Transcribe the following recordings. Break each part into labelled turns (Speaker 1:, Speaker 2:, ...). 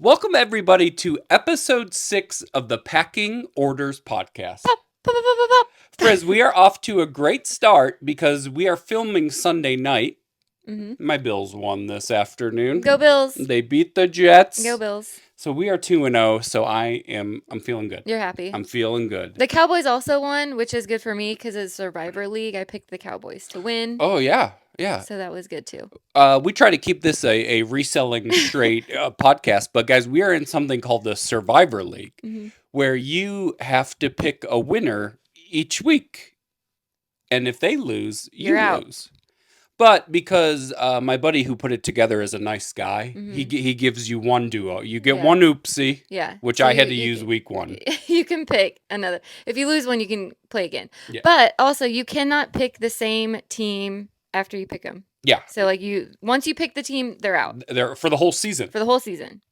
Speaker 1: Welcome, everybody, to episode 6 of the Packing Orders podcast.
Speaker 2: Pop, pop, pop, pop, pop.
Speaker 1: Frizz, we are off to a great start because we are filming Sunday night. My Bills won this afternoon.
Speaker 2: Go Bills.
Speaker 1: They beat the Jets.
Speaker 2: Go Bills.
Speaker 1: So we are 2-0, so I'm feeling good.
Speaker 2: You're happy.
Speaker 1: I'm feeling good.
Speaker 2: The Cowboys also won, which is good for me because it's Survivor League. I picked the Cowboys to win.
Speaker 1: Oh, yeah. Yeah.
Speaker 2: So that was good too.
Speaker 1: We try to keep this a reselling straight podcast, but guys, we are in something called the Survivor League, where you have to pick a winner each week. And if they lose, you lose. But because my buddy who put it together is a nice guy, he gives you one duo. You get one oopsie, which so I had to use week 1.
Speaker 2: You can pick another. If you lose one, you can play again. Yeah. But also, you cannot pick the same team after you pick them.
Speaker 1: Yeah.
Speaker 2: So once you pick the team, they're out.
Speaker 1: They're for the whole season.
Speaker 2: For the whole season.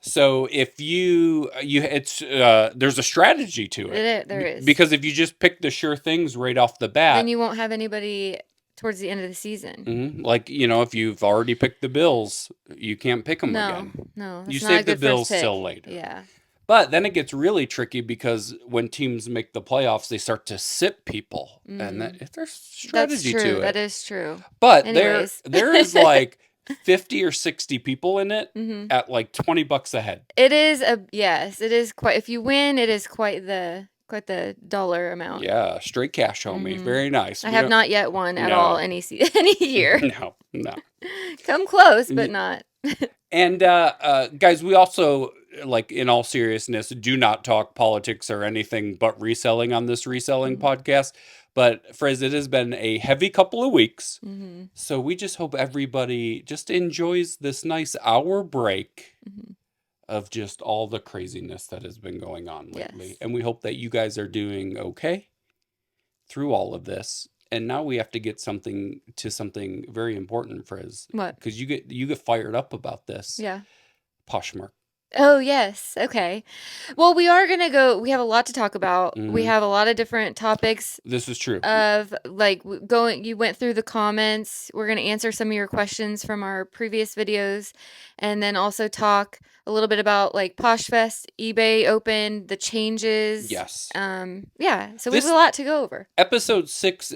Speaker 1: So if it's there's a strategy to it.
Speaker 2: There is.
Speaker 1: Because if you just pick the sure things right off the bat,
Speaker 2: then you won't have anybody towards the end of the season.
Speaker 1: Like, if you've already picked the Bills, you can't pick them again.
Speaker 2: No,
Speaker 1: you save the Bills till later.
Speaker 2: Yeah.
Speaker 1: But then it gets really tricky because when teams make the playoffs, they start to sit people, and there's strategy to it.
Speaker 2: That is true.
Speaker 1: But there is like 50 or 60 people in it at like $20 a head.
Speaker 2: It is it is quite. If you win, it is quite the dollar amount.
Speaker 1: Yeah, straight cash, homie. Very nice.
Speaker 2: I have not yet won at all any year.
Speaker 1: No.
Speaker 2: Come close, but not.
Speaker 1: And guys, we also, like, in all seriousness, do not talk politics or anything but reselling on this reselling podcast. But Frizz, it has been a heavy couple of weeks. So we just hope everybody just enjoys this nice hour break of just all the craziness that has been going on lately. Yes. And we hope that you guys are doing okay through all of this. And now we have to get something very important, Frizz.
Speaker 2: What?
Speaker 1: Because you get fired up about this.
Speaker 2: Yeah.
Speaker 1: Poshmark.
Speaker 2: Oh, yes. Okay. Well, we are going to go. We have a lot to talk about. We have a lot of different topics.
Speaker 1: This is true.
Speaker 2: You went through the comments. We're going to answer some of your questions from our previous videos. And then also talk a little bit about like PoshFest, eBay Open, the changes.
Speaker 1: Yes.
Speaker 2: So we have a lot to go over.
Speaker 1: Episode 6,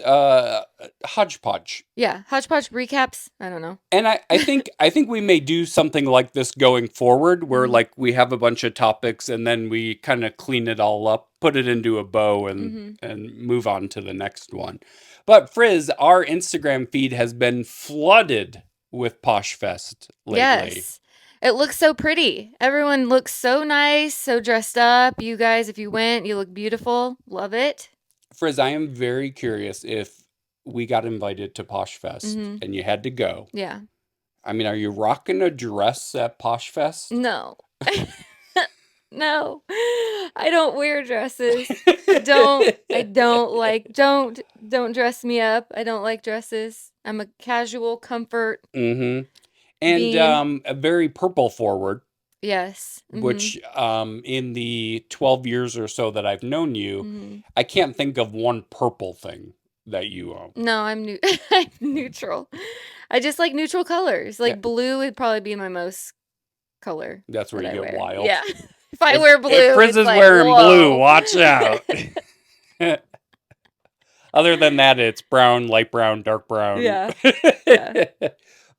Speaker 1: hodgepodge.
Speaker 2: Yeah, hodgepodge recaps. I don't know.
Speaker 1: And I think we may do something like this going forward, where like we have a bunch of topics and then we kind of clean it all up, put it into a bow, and move on to the next one. But Frizz, our Instagram feed has been flooded with PoshFest lately.
Speaker 2: Yes. It looks so pretty. Everyone looks so nice, so dressed up. You guys, if you went, you look beautiful. Love it.
Speaker 1: Frizz, I am very curious if we got invited to PoshFest and you had to go.
Speaker 2: Yeah.
Speaker 1: I mean, are you rocking a dress at PoshFest?
Speaker 2: No. No. I don't wear dresses. Don't dress me up. I don't like dresses. I'm a casual comfort.
Speaker 1: And a very purple forward.
Speaker 2: Yes.
Speaker 1: Which in the 12 years or so that I've known you, I can't think of one purple thing that you own.
Speaker 2: No, I'm neutral. I just like neutral colors. Like blue would probably be my most color.
Speaker 1: That's where you get wild.
Speaker 2: Yeah. If I wear blue,
Speaker 1: if Frizz is wearing blue, watch out. Other than that, it's brown, light brown, dark brown.
Speaker 2: Yeah.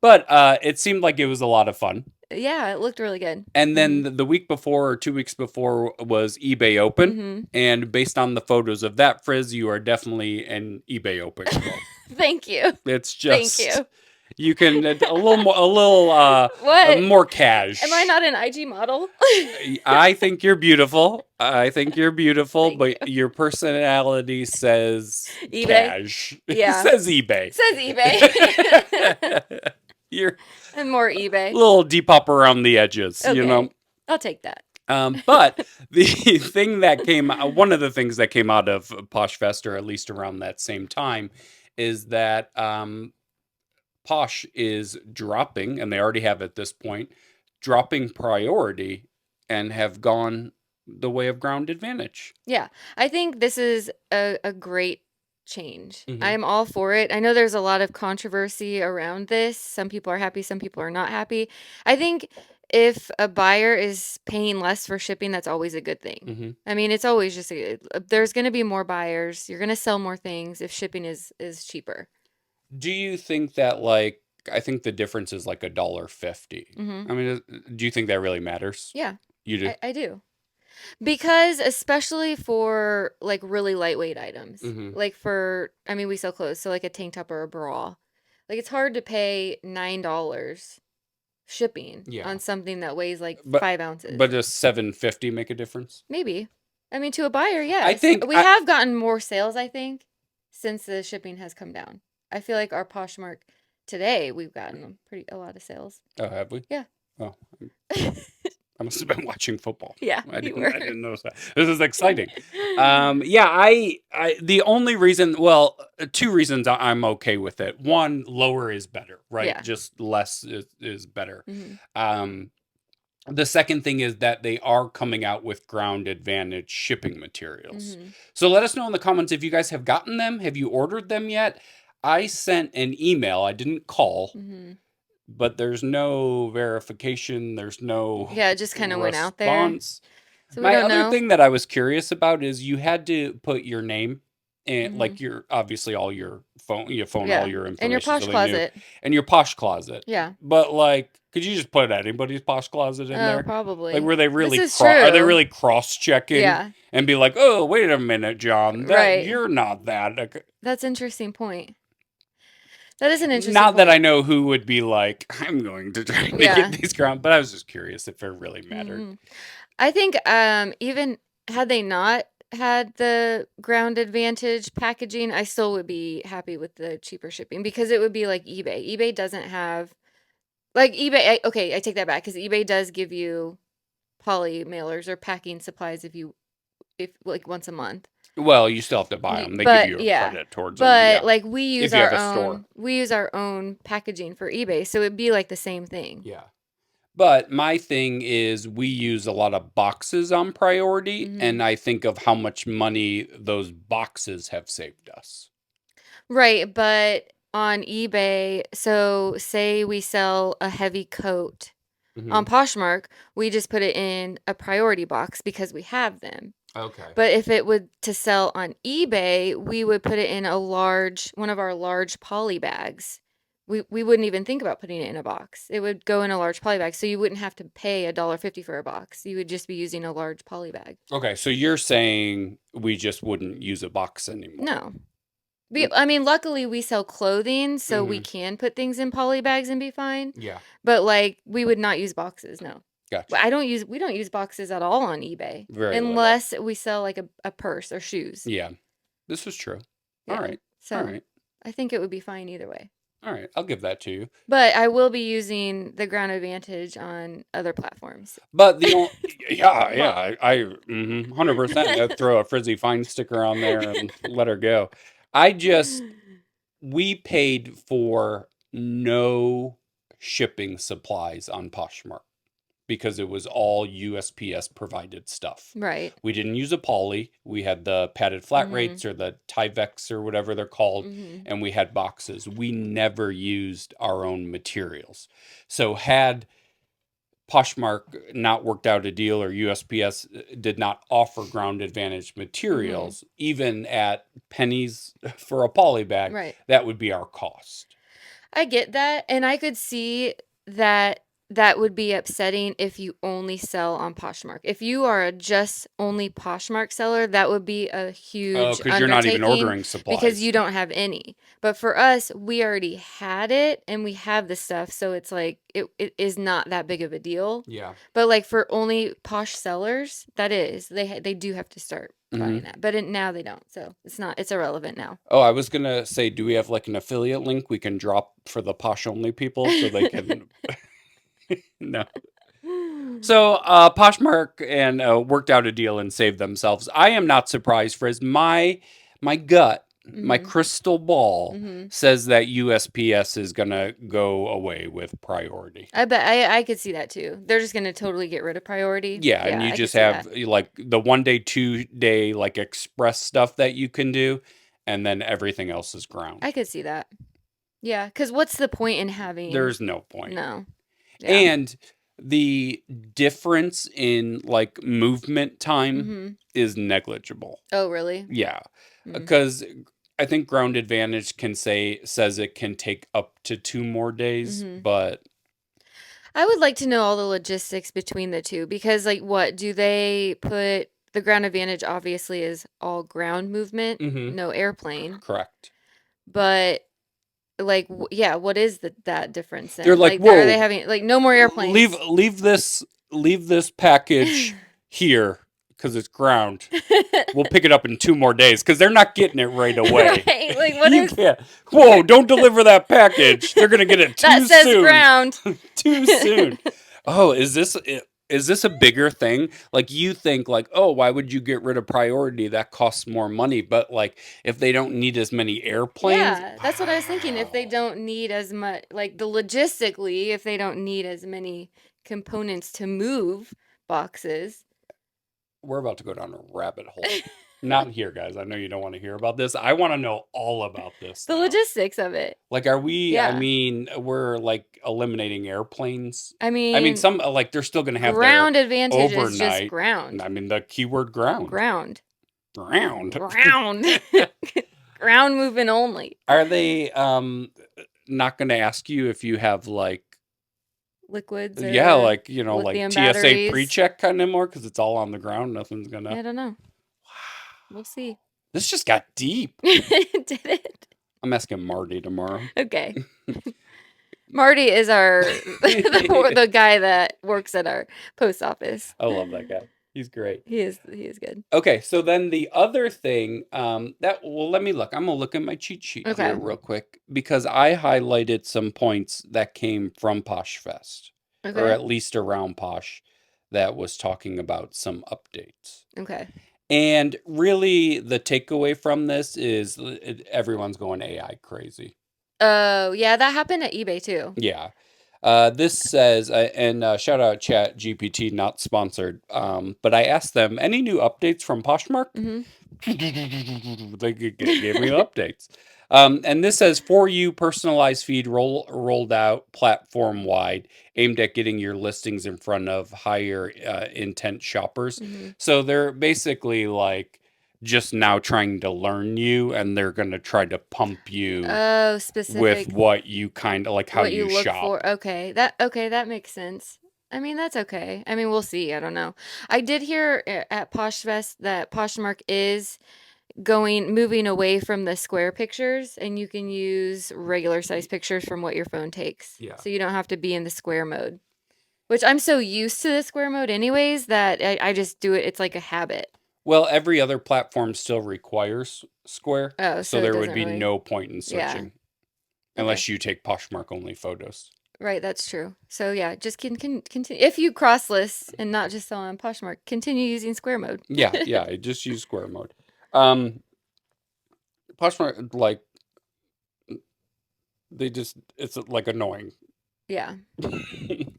Speaker 1: But it seemed like it was a lot of fun.
Speaker 2: Yeah, it looked really good.
Speaker 1: And then the week before or 2 weeks before was eBay Open. And based on the photos of that, Frizz, you are definitely an eBay Open girl.
Speaker 2: Thank you.
Speaker 1: It's just...
Speaker 2: Thank you.
Speaker 1: You can a little more cash.
Speaker 2: Am I not an IG model?
Speaker 1: I think you're beautiful. But your personality says
Speaker 2: eBay?
Speaker 1: Cash.
Speaker 2: Yeah.
Speaker 1: Says eBay. You're
Speaker 2: more eBay.
Speaker 1: A little Depop around the edges,
Speaker 2: okay. I'll take that.
Speaker 1: But one of the things that came out of PoshFest, or at least around that same time, is that Posh is dropping, and they already have at this point, dropping priority and have gone the way of Ground Advantage.
Speaker 2: Yeah, I think this is a great change. I am all for it. I know there's a lot of controversy around this. Some people are happy, some people are not happy. I think if a buyer is paying less for shipping, that's always a good thing.
Speaker 1: Mhm.
Speaker 2: I mean, it's always just there's going to be more buyers. You're going to sell more things if shipping is cheaper.
Speaker 1: Do you think that, like, I think the difference is like $1.50.
Speaker 2: Mm-hmm.
Speaker 1: I mean, do you think that really matters?
Speaker 2: Yeah,
Speaker 1: You do?
Speaker 2: I do. Because especially for like really lightweight items,
Speaker 1: Mhm.
Speaker 2: like for, I mean, we sell clothes, so like a tank top or a bra, like it's hard to pay $9 shipping
Speaker 1: Yeah.
Speaker 2: on something that weighs like
Speaker 1: But
Speaker 2: 5 ounces.
Speaker 1: does $7.50 make a difference?
Speaker 2: Maybe. I mean, to a buyer,
Speaker 1: I
Speaker 2: yes.
Speaker 1: think
Speaker 2: We have gotten more sales, I think, since the shipping has come down. I feel like our Poshmark today, we've gotten a lot of sales.
Speaker 1: Oh, have we?
Speaker 2: Yeah.
Speaker 1: Oh, I must have been watching football.
Speaker 2: Yeah,
Speaker 1: I
Speaker 2: you
Speaker 1: didn't.
Speaker 2: were.
Speaker 1: I didn't notice that. This is exciting. Yeah. The only reason, well, two reasons I'm okay with it. One, lower is better, right?
Speaker 2: Yeah.
Speaker 1: Just less is better.
Speaker 2: Mm-hmm.
Speaker 1: The second thing is that they are coming out with ground advantage shipping materials.
Speaker 2: Mm-hmm.
Speaker 1: So let us know in the comments if you guys have gotten them. Have you ordered them yet? I sent an email. I didn't call.
Speaker 2: Mm-hmm.
Speaker 1: But there's no verification. There's no
Speaker 2: Yeah, it just kind of went out there.
Speaker 1: response.
Speaker 2: So we
Speaker 1: My
Speaker 2: don't
Speaker 1: other
Speaker 2: know.
Speaker 1: thing that I was curious about is you had to put your name and
Speaker 2: Mm-hmm.
Speaker 1: like your obviously all your phone, all
Speaker 2: Yeah.
Speaker 1: your information.
Speaker 2: And your Posh
Speaker 1: so they knew.
Speaker 2: closet.
Speaker 1: And your Posh closet.
Speaker 2: Yeah.
Speaker 1: But like, could you just put anybody's Posh closet in
Speaker 2: Oh,
Speaker 1: there?
Speaker 2: probably.
Speaker 1: Like, were they
Speaker 2: This
Speaker 1: really
Speaker 2: is
Speaker 1: are they
Speaker 2: true.
Speaker 1: really cross checking?
Speaker 2: Yeah.
Speaker 1: And be like, oh, wait a minute, John, that
Speaker 2: Right.
Speaker 1: you're not that.
Speaker 2: That's an interesting point. That is an interesting
Speaker 1: Not that I
Speaker 2: point.
Speaker 1: know who would be like, I'm going to try to
Speaker 2: Yeah.
Speaker 1: get these ground, but I was just curious if it really mattered.
Speaker 2: Mm-hmm. I think even had they not had the ground advantage packaging, I still would be happy with the cheaper shipping because it would be like eBay. eBay doesn't have like eBay. Okay, I take that back because eBay does give you poly mailers or packing supplies if like once a month.
Speaker 1: Well, you still have to buy them. They give
Speaker 2: But
Speaker 1: you a
Speaker 2: yeah,
Speaker 1: credit towards them.
Speaker 2: but
Speaker 1: Yeah.
Speaker 2: like we use
Speaker 1: If you
Speaker 2: our
Speaker 1: have a store.
Speaker 2: own, we use our own packaging for eBay, so it'd be like the same thing.
Speaker 1: Yeah. But my thing is we use a lot of boxes on priority,
Speaker 2: Mhm.
Speaker 1: and I think of how much money those boxes have saved us.
Speaker 2: Right, but on eBay, so say we sell a heavy coat on
Speaker 1: Mhm.
Speaker 2: Poshmark, we just put it in a priority box because we have them.
Speaker 1: Okay.
Speaker 2: But if it would to sell on eBay, we would put it in one of our large poly bags. We wouldn't even think about putting it in a box. It would go in a large poly bag, so you wouldn't have to pay $1.50 for a box. You would just be using a large poly bag.
Speaker 1: Okay, so you're saying we just wouldn't use a box anymore?
Speaker 2: No. I mean, luckily we sell clothing, so we
Speaker 1: Mhm.
Speaker 2: can put things in poly bags and be fine.
Speaker 1: Yeah.
Speaker 2: But like we would not use boxes, no.
Speaker 1: Gotcha.
Speaker 2: We don't use boxes at all on eBay.
Speaker 1: Very little.
Speaker 2: Unless we sell like a purse or shoes.
Speaker 1: Yeah. This is true.
Speaker 2: Yeah.
Speaker 1: All right.
Speaker 2: So
Speaker 1: All right.
Speaker 2: I think it would be fine either way.
Speaker 1: All right. I'll give that to you.
Speaker 2: But I will be using the ground advantage on other platforms.
Speaker 1: But the only, yeah, I 100% I'd throw a Frizzy Fine sticker on there and let her go. We paid for no shipping supplies on Poshmark because it was all USPS provided stuff.
Speaker 2: Right.
Speaker 1: We didn't use a poly. We had the padded flat
Speaker 2: Mhm.
Speaker 1: rates or the Tyvek or whatever they're called,
Speaker 2: Mhm.
Speaker 1: and we had boxes. We never used our own materials. So had Poshmark not worked out a deal or USPS did not offer ground advantage materials, even at pennies for a poly bag,
Speaker 2: Right.
Speaker 1: that would be our cost.
Speaker 2: I get that, and I could see that that would be upsetting if you only sell on Poshmark. If you are a just only Poshmark seller, that would be a
Speaker 1: Oh,
Speaker 2: huge
Speaker 1: because you're not even
Speaker 2: undertaking
Speaker 1: ordering supplies.
Speaker 2: because you don't have any. But for us, we already had it and we have the stuff, so it's like it is not that big of a deal.
Speaker 1: Yeah.
Speaker 2: But like for only Posh sellers, that is they do have to start buying that. But now they don't. So it's irrelevant now.
Speaker 1: Oh, I was gonna say, do we have like an affiliate link we can drop for the Posh only people so they can? No. So Poshmark and worked out a deal and saved themselves. I am not surprised, Frizz. My gut, my crystal ball says that USPS is gonna go away with priority.
Speaker 2: I bet I could see that too. They're just gonna totally get rid of priority.
Speaker 1: Yeah, and you
Speaker 2: I
Speaker 1: just
Speaker 2: could see
Speaker 1: have
Speaker 2: that.
Speaker 1: like the 1 day, 2 day like express stuff that you can do, and then everything else is ground.
Speaker 2: I could see that. Yeah, because what's the point in having?
Speaker 1: There's no point.
Speaker 2: No. Yeah.
Speaker 1: And The difference in like movement time
Speaker 2: Mm-hmm.
Speaker 1: is negligible.
Speaker 2: Oh, really?
Speaker 1: Yeah,
Speaker 2: Mm.
Speaker 1: because I think Ground Advantage says it can take up to 2 more days,
Speaker 2: Mm-hmm.
Speaker 1: but
Speaker 2: I would like to know all the logistics between the two because, like, what do they put? The ground advantage obviously is all ground movement,
Speaker 1: mhm,
Speaker 2: no airplane.
Speaker 1: correct.
Speaker 2: But like, yeah, what is that difference
Speaker 1: They're
Speaker 2: then?
Speaker 1: like,
Speaker 2: Like, are they
Speaker 1: whoa,
Speaker 2: having like no more
Speaker 1: leave
Speaker 2: airplanes?
Speaker 1: leave this leave this package here because it's ground. We'll pick it up in 2 more days because they're not getting it right away.
Speaker 2: Right? Like, what
Speaker 1: You
Speaker 2: is
Speaker 1: can't. Whoa! Don't deliver that package. They're gonna get it
Speaker 2: that
Speaker 1: too
Speaker 2: says
Speaker 1: soon.
Speaker 2: ground?
Speaker 1: Too soon. Oh, is this a bigger thing? Like you think like, oh, why would you get rid of priority? That costs more money. But like, if they don't need as many airplanes,
Speaker 2: Yeah, that's what I was thinking. If they
Speaker 1: wow.
Speaker 2: don't need as much, like the logistically, if they don't need as many components to move boxes.
Speaker 1: We're about to go down a rabbit hole. Not here, guys. I know you don't want to hear about this. I want to know all about this
Speaker 2: The
Speaker 1: now.
Speaker 2: logistics of it.
Speaker 1: Like, are we? I
Speaker 2: Yeah.
Speaker 1: mean, we're like eliminating airplanes.
Speaker 2: I
Speaker 1: I mean,
Speaker 2: mean,
Speaker 1: some like they're still going to have their
Speaker 2: ground advantage is just
Speaker 1: overnight.
Speaker 2: ground.
Speaker 1: I mean, the keyword ground,
Speaker 2: Ground.
Speaker 1: ground.
Speaker 2: Ground. Ground moving only.
Speaker 1: Are they not going to ask you if you have like
Speaker 2: Liquids
Speaker 1: yeah,
Speaker 2: or
Speaker 1: like you know, like
Speaker 2: lithium
Speaker 1: TSA
Speaker 2: batteries.
Speaker 1: pre-check kind of more because it's all on the ground. Nothing's gonna.
Speaker 2: I don't know.
Speaker 1: Wow,
Speaker 2: We'll see.
Speaker 1: this just got deep.
Speaker 2: Did it?
Speaker 1: I'm asking Marty tomorrow.
Speaker 2: Okay. Marty is our the guy that works at our post office.
Speaker 1: I love that guy. He's great.
Speaker 2: He is good.
Speaker 1: Okay, so then the other thing that well, let me look. I'm gonna look at my cheat sheet here
Speaker 2: Okay.
Speaker 1: real quick because I highlighted some points that came from Posh Fest, or
Speaker 2: Okay.
Speaker 1: at least around Posh, that was talking about some updates.
Speaker 2: Okay.
Speaker 1: And really, the takeaway from this is everyone's going AI crazy.
Speaker 2: Oh, yeah, that happened at eBay too.
Speaker 1: Yeah. This says, and shout out Chat GPT, not sponsored. But I asked them any new updates from Poshmark.
Speaker 2: Mm-hmm.
Speaker 1: They gave me updates. And this says for you personalized feed rolled out platform wide, aimed at getting your listings in front of higher intent shoppers.
Speaker 2: Mm-hmm.
Speaker 1: So they're basically like just now trying to learn you, and they're gonna try to pump you
Speaker 2: Oh,
Speaker 1: with
Speaker 2: specific
Speaker 1: what you kind of like how
Speaker 2: what you
Speaker 1: you
Speaker 2: look
Speaker 1: shop.
Speaker 2: for. Okay, that makes sense. I mean, that's okay. I mean, we'll see. I don't know. I did hear at Poshfest that Poshmark is moving away from the square pictures and you can use regular size pictures from what your phone takes.
Speaker 1: Yeah.
Speaker 2: So you don't have to be in the square mode, which I'm so used to the square mode anyways that I just do it. It's like a habit.
Speaker 1: Well, every other platform still requires Square,
Speaker 2: Oh,
Speaker 1: so
Speaker 2: so it
Speaker 1: there would
Speaker 2: doesn't
Speaker 1: be
Speaker 2: really.
Speaker 1: no point in
Speaker 2: Yeah.
Speaker 1: switching
Speaker 2: Okay.
Speaker 1: unless you take Poshmark only photos.
Speaker 2: Right, that's true. So yeah, just continue if you cross lists and not just sell on Poshmark, continue using square mode.
Speaker 1: Yeah, yeah, I just use Square mode. Um, Poshmark, like, it's like annoying.
Speaker 2: Yeah.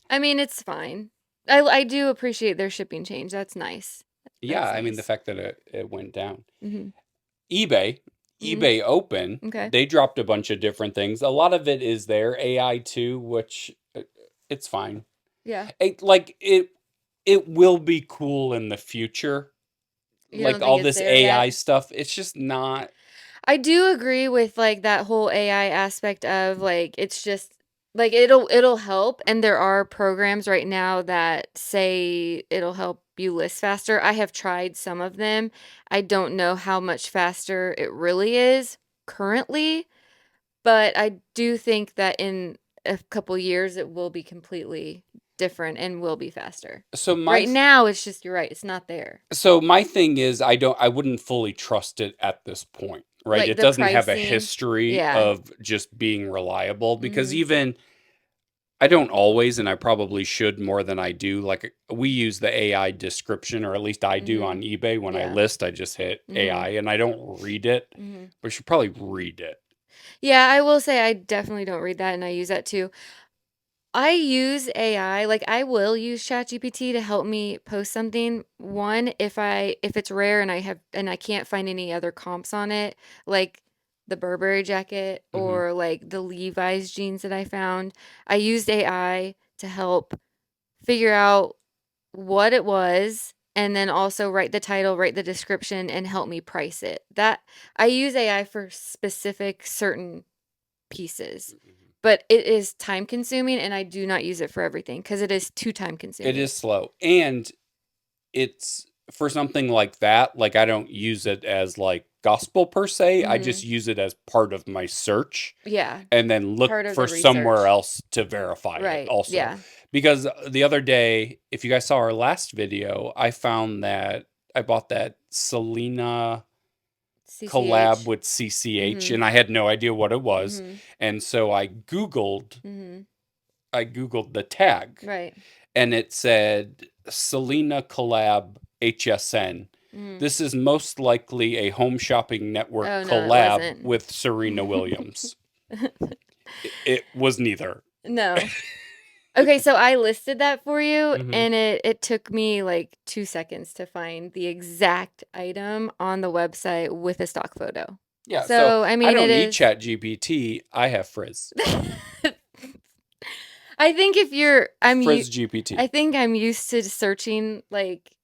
Speaker 2: I mean, it's fine. I do appreciate their shipping change. That's nice.
Speaker 1: Yeah,
Speaker 2: That's
Speaker 1: I mean, the
Speaker 2: nice.
Speaker 1: fact that it went down.
Speaker 2: Mhm.
Speaker 1: eBay,
Speaker 2: Mhm.
Speaker 1: eBay Open,
Speaker 2: Okay.
Speaker 1: they dropped a bunch of different things. A lot of it is their AI too, which it's fine.
Speaker 2: Yeah.
Speaker 1: It will be cool in the future.
Speaker 2: You don't
Speaker 1: Like
Speaker 2: think
Speaker 1: all
Speaker 2: it's
Speaker 1: this
Speaker 2: there yet?
Speaker 1: AI stuff, it's just not.
Speaker 2: I do agree with like that whole AI aspect of like it's just like it'll help and there are programs right now that say it'll help you list faster. I have tried some of them. I don't know how much faster it really is currently, but I do think that in a couple years it will be completely different and will be faster.
Speaker 1: So
Speaker 2: Right now it's just you're right, it's not there.
Speaker 1: my thing is I wouldn't fully trust it at this point, right?
Speaker 2: Like
Speaker 1: It
Speaker 2: the
Speaker 1: doesn't have a
Speaker 2: pricing.
Speaker 1: history
Speaker 2: Yeah.
Speaker 1: of just being reliable because
Speaker 2: Mhm.
Speaker 1: even I don't always, and I probably should more than I do. Like we use the AI description, or at least I do
Speaker 2: Mhm.
Speaker 1: on eBay. When I
Speaker 2: Yeah.
Speaker 1: list, I just hit
Speaker 2: Mhm.
Speaker 1: AI and I don't read it.
Speaker 2: Mhm.
Speaker 1: But you should probably read it.
Speaker 2: Yeah, I will say I definitely don't read that and I use that too. I use AI, like I will use ChatGPT to help me post something. One, if it's rare and I can't find any other comps on it, like the Burberry jacket
Speaker 1: Hmm.
Speaker 2: or like the Levi's jeans that I found, I used AI to help figure out what it was, and then also write the title, write the description, and help me price it. That I use AI for specific certain pieces, but it is time consuming, and I do not use it for everything because it is too time
Speaker 1: It
Speaker 2: consuming.
Speaker 1: is slow. And it's for something like that, like I don't use it as like gospel per se. I just use it as part of my search.
Speaker 2: Yeah.
Speaker 1: And then look
Speaker 2: Part of
Speaker 1: for
Speaker 2: the
Speaker 1: somewhere
Speaker 2: research.
Speaker 1: else to verify it
Speaker 2: Right.
Speaker 1: also.
Speaker 2: Yeah.
Speaker 1: Because the other day, if you guys saw our last video, I found that I bought that Selena collab
Speaker 2: CCH.
Speaker 1: with CCH and I had no idea what it was.
Speaker 2: Mhm.
Speaker 1: And so I Googled
Speaker 2: Mhm.
Speaker 1: the tag
Speaker 2: Right.
Speaker 1: and it said Selena collab HSN.
Speaker 2: Mhm.
Speaker 1: This is most likely a home shopping network
Speaker 2: Oh, no, it
Speaker 1: collab
Speaker 2: wasn't.
Speaker 1: with Serena Williams. It was neither.
Speaker 2: No. Okay, so I listed that for you,
Speaker 1: Mhm.
Speaker 2: and it took me like 2 seconds to find the exact item on the website with a stock photo.
Speaker 1: Yeah,
Speaker 2: So, I
Speaker 1: I
Speaker 2: mean, it
Speaker 1: don't need
Speaker 2: is
Speaker 1: ChatGPT. I have Frizz.
Speaker 2: I think if you're
Speaker 1: Frizz GPT.
Speaker 2: I think I'm used to searching like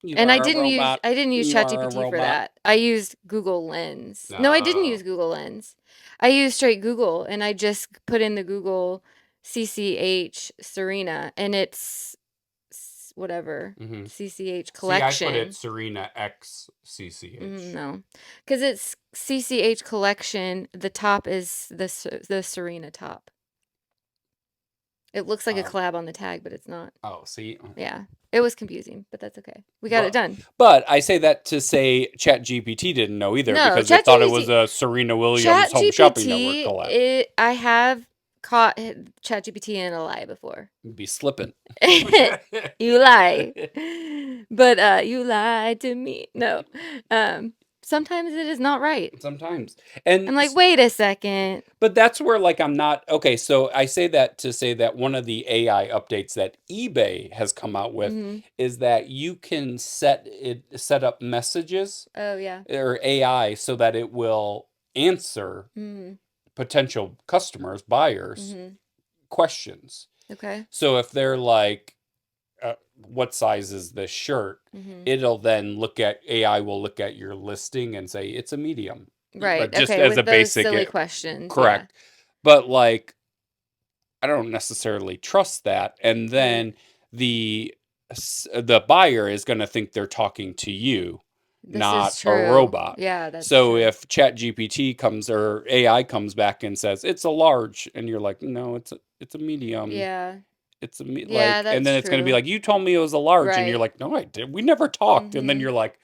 Speaker 1: You
Speaker 2: and
Speaker 1: are a robot.
Speaker 2: I didn't use
Speaker 1: You are a
Speaker 2: ChatGPT for
Speaker 1: robot.
Speaker 2: that. I used Google Lens. No, I didn't
Speaker 1: No.
Speaker 2: use Google Lens. I used straight Google, and I just put in the Google CCH Serena, and it's whatever
Speaker 1: Mhm.
Speaker 2: CCH
Speaker 1: See, I put it
Speaker 2: collection.
Speaker 1: Serena X CCH.
Speaker 2: No, because it's CCH collection. The top is the Serena top. It looks like a collab on the tag, but it's not.
Speaker 1: Oh, see?
Speaker 2: Yeah. It was confusing, but that's okay. We got it done.
Speaker 1: But I say that to say ChatGPT didn't know either
Speaker 2: No,
Speaker 1: because it thought it was a Serena Williams home shopping network
Speaker 2: ChatGPT,
Speaker 1: collab.
Speaker 2: I have caught ChatGPT in a lie before.
Speaker 1: Be slipping.
Speaker 2: You lie. But you lied to me. No. Sometimes it is not right.
Speaker 1: Sometimes. And
Speaker 2: I'm like, wait a second.
Speaker 1: but that's where like I'm not okay, so I say that to say that one of the AI updates that eBay has come out with is that you can set up messages
Speaker 2: Oh yeah.
Speaker 1: or AI so that it will answer potential customers, buyers questions.
Speaker 2: Okay.
Speaker 1: So if they're like what size is this shirt? It'll then AI will look at your listing and say it's a medium.
Speaker 2: Right.
Speaker 1: But just
Speaker 2: Okay.
Speaker 1: as
Speaker 2: With
Speaker 1: a
Speaker 2: those
Speaker 1: basic
Speaker 2: silly questions.
Speaker 1: correct. But like I don't necessarily trust that. And then the buyer is going to think they're talking to you,
Speaker 2: This
Speaker 1: not
Speaker 2: is
Speaker 1: a
Speaker 2: true.
Speaker 1: robot.
Speaker 2: Yeah, that's
Speaker 1: so
Speaker 2: true.
Speaker 1: if ChatGPT comes or AI comes back and says it's a large, and you're like, no, it's a medium.
Speaker 2: Yeah.
Speaker 1: It's a
Speaker 2: Yeah,
Speaker 1: like,
Speaker 2: that's
Speaker 1: and then it's going to be
Speaker 2: true.
Speaker 1: like, you told me it was a large, and you're
Speaker 2: Right.
Speaker 1: like, no, I did. We never talked. And then you're like,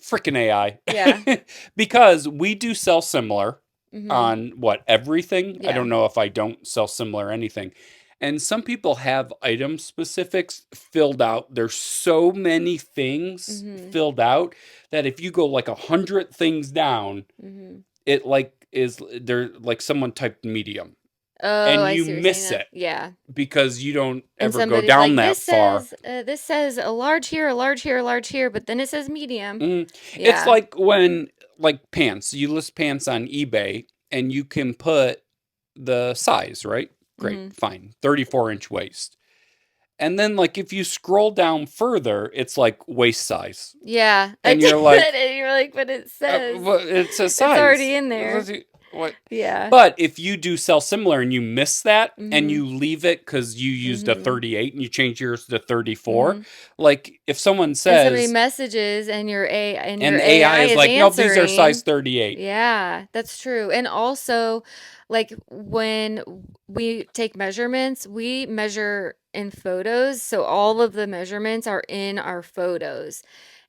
Speaker 1: freaking AI.
Speaker 2: Yeah.
Speaker 1: Because we do sell similar
Speaker 2: Mhm.
Speaker 1: on what everything. I
Speaker 2: Yeah.
Speaker 1: don't know if I don't sell similar anything. And some people have item specifics filled out. There's so many things filled out that if you go like 100 things down, it like is there like someone typed medium
Speaker 2: Oh,
Speaker 1: and
Speaker 2: I
Speaker 1: you
Speaker 2: see what you're
Speaker 1: miss
Speaker 2: saying now.
Speaker 1: it
Speaker 2: Yeah.
Speaker 1: because you don't
Speaker 2: And
Speaker 1: ever go
Speaker 2: somebody's
Speaker 1: down
Speaker 2: like,
Speaker 1: that far.
Speaker 2: this says a large here, a large here, a large here, but then it says medium.
Speaker 1: It's
Speaker 2: Yeah.
Speaker 1: like when like pants, you list pants on eBay and you can put the size, right? Great, fine. 34-inch waist. And then like if you scroll down further, it's like waist size.
Speaker 2: Yeah. I
Speaker 1: And
Speaker 2: did
Speaker 1: you're like,
Speaker 2: and you're like, but it says
Speaker 1: well, it's a size.
Speaker 2: it's already in there.
Speaker 1: What?
Speaker 2: Yeah.
Speaker 1: But if you do sell similar and you miss that and you leave it because you used a 38 and you change yours to 34, like if someone
Speaker 2: And somebody
Speaker 1: says
Speaker 2: messages and your
Speaker 1: and
Speaker 2: AI
Speaker 1: AI is
Speaker 2: is
Speaker 1: like, no, these are size
Speaker 2: answering.
Speaker 1: 38.
Speaker 2: Yeah, that's true. And also, like when we take measurements, we measure in photos. So all of the measurements are in our photos.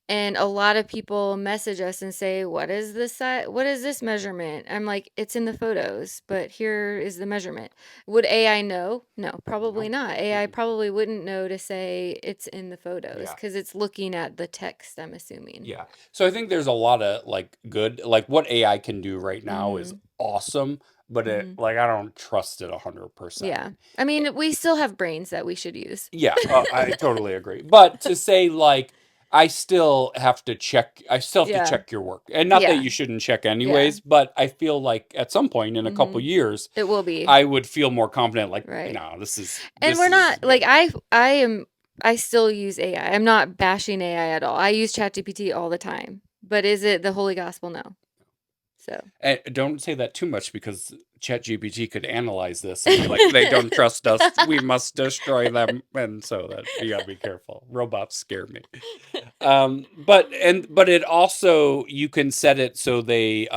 Speaker 2: And a lot of people message us and say, "What is this size? What is this measurement?" I'm like, "It's in the photos, but here is the measurement." Would AI know? No, probably not. AI probably wouldn't know to say it's in the photos
Speaker 1: Yeah.
Speaker 2: because it's looking at the text, I'm assuming.
Speaker 1: Yeah. So I think there's a lot of like good, like what AI can do right now is awesome, but it like I don't trust it 100%.
Speaker 2: Yeah. I mean, we still have brains that we should use.
Speaker 1: Yeah, I totally agree. But to say like I still have to check
Speaker 2: Yeah.
Speaker 1: check your work. And not that
Speaker 2: Yeah.
Speaker 1: you shouldn't check anyways, but I feel like at some point in a couple years
Speaker 2: It will be.
Speaker 1: I would feel more confident like
Speaker 2: Right.
Speaker 1: no, this is
Speaker 2: And we're not like
Speaker 1: good.
Speaker 2: I am I still use AI. I'm not bashing AI at all. I use ChatGPT all the time. But is it the holy gospel? No. So.
Speaker 1: And don't say that too much because ChatGPT could analyze this and be like, they don't trust us. We must destroy them. And so that you gotta be careful. Robots scare me. But it also, you can set it so they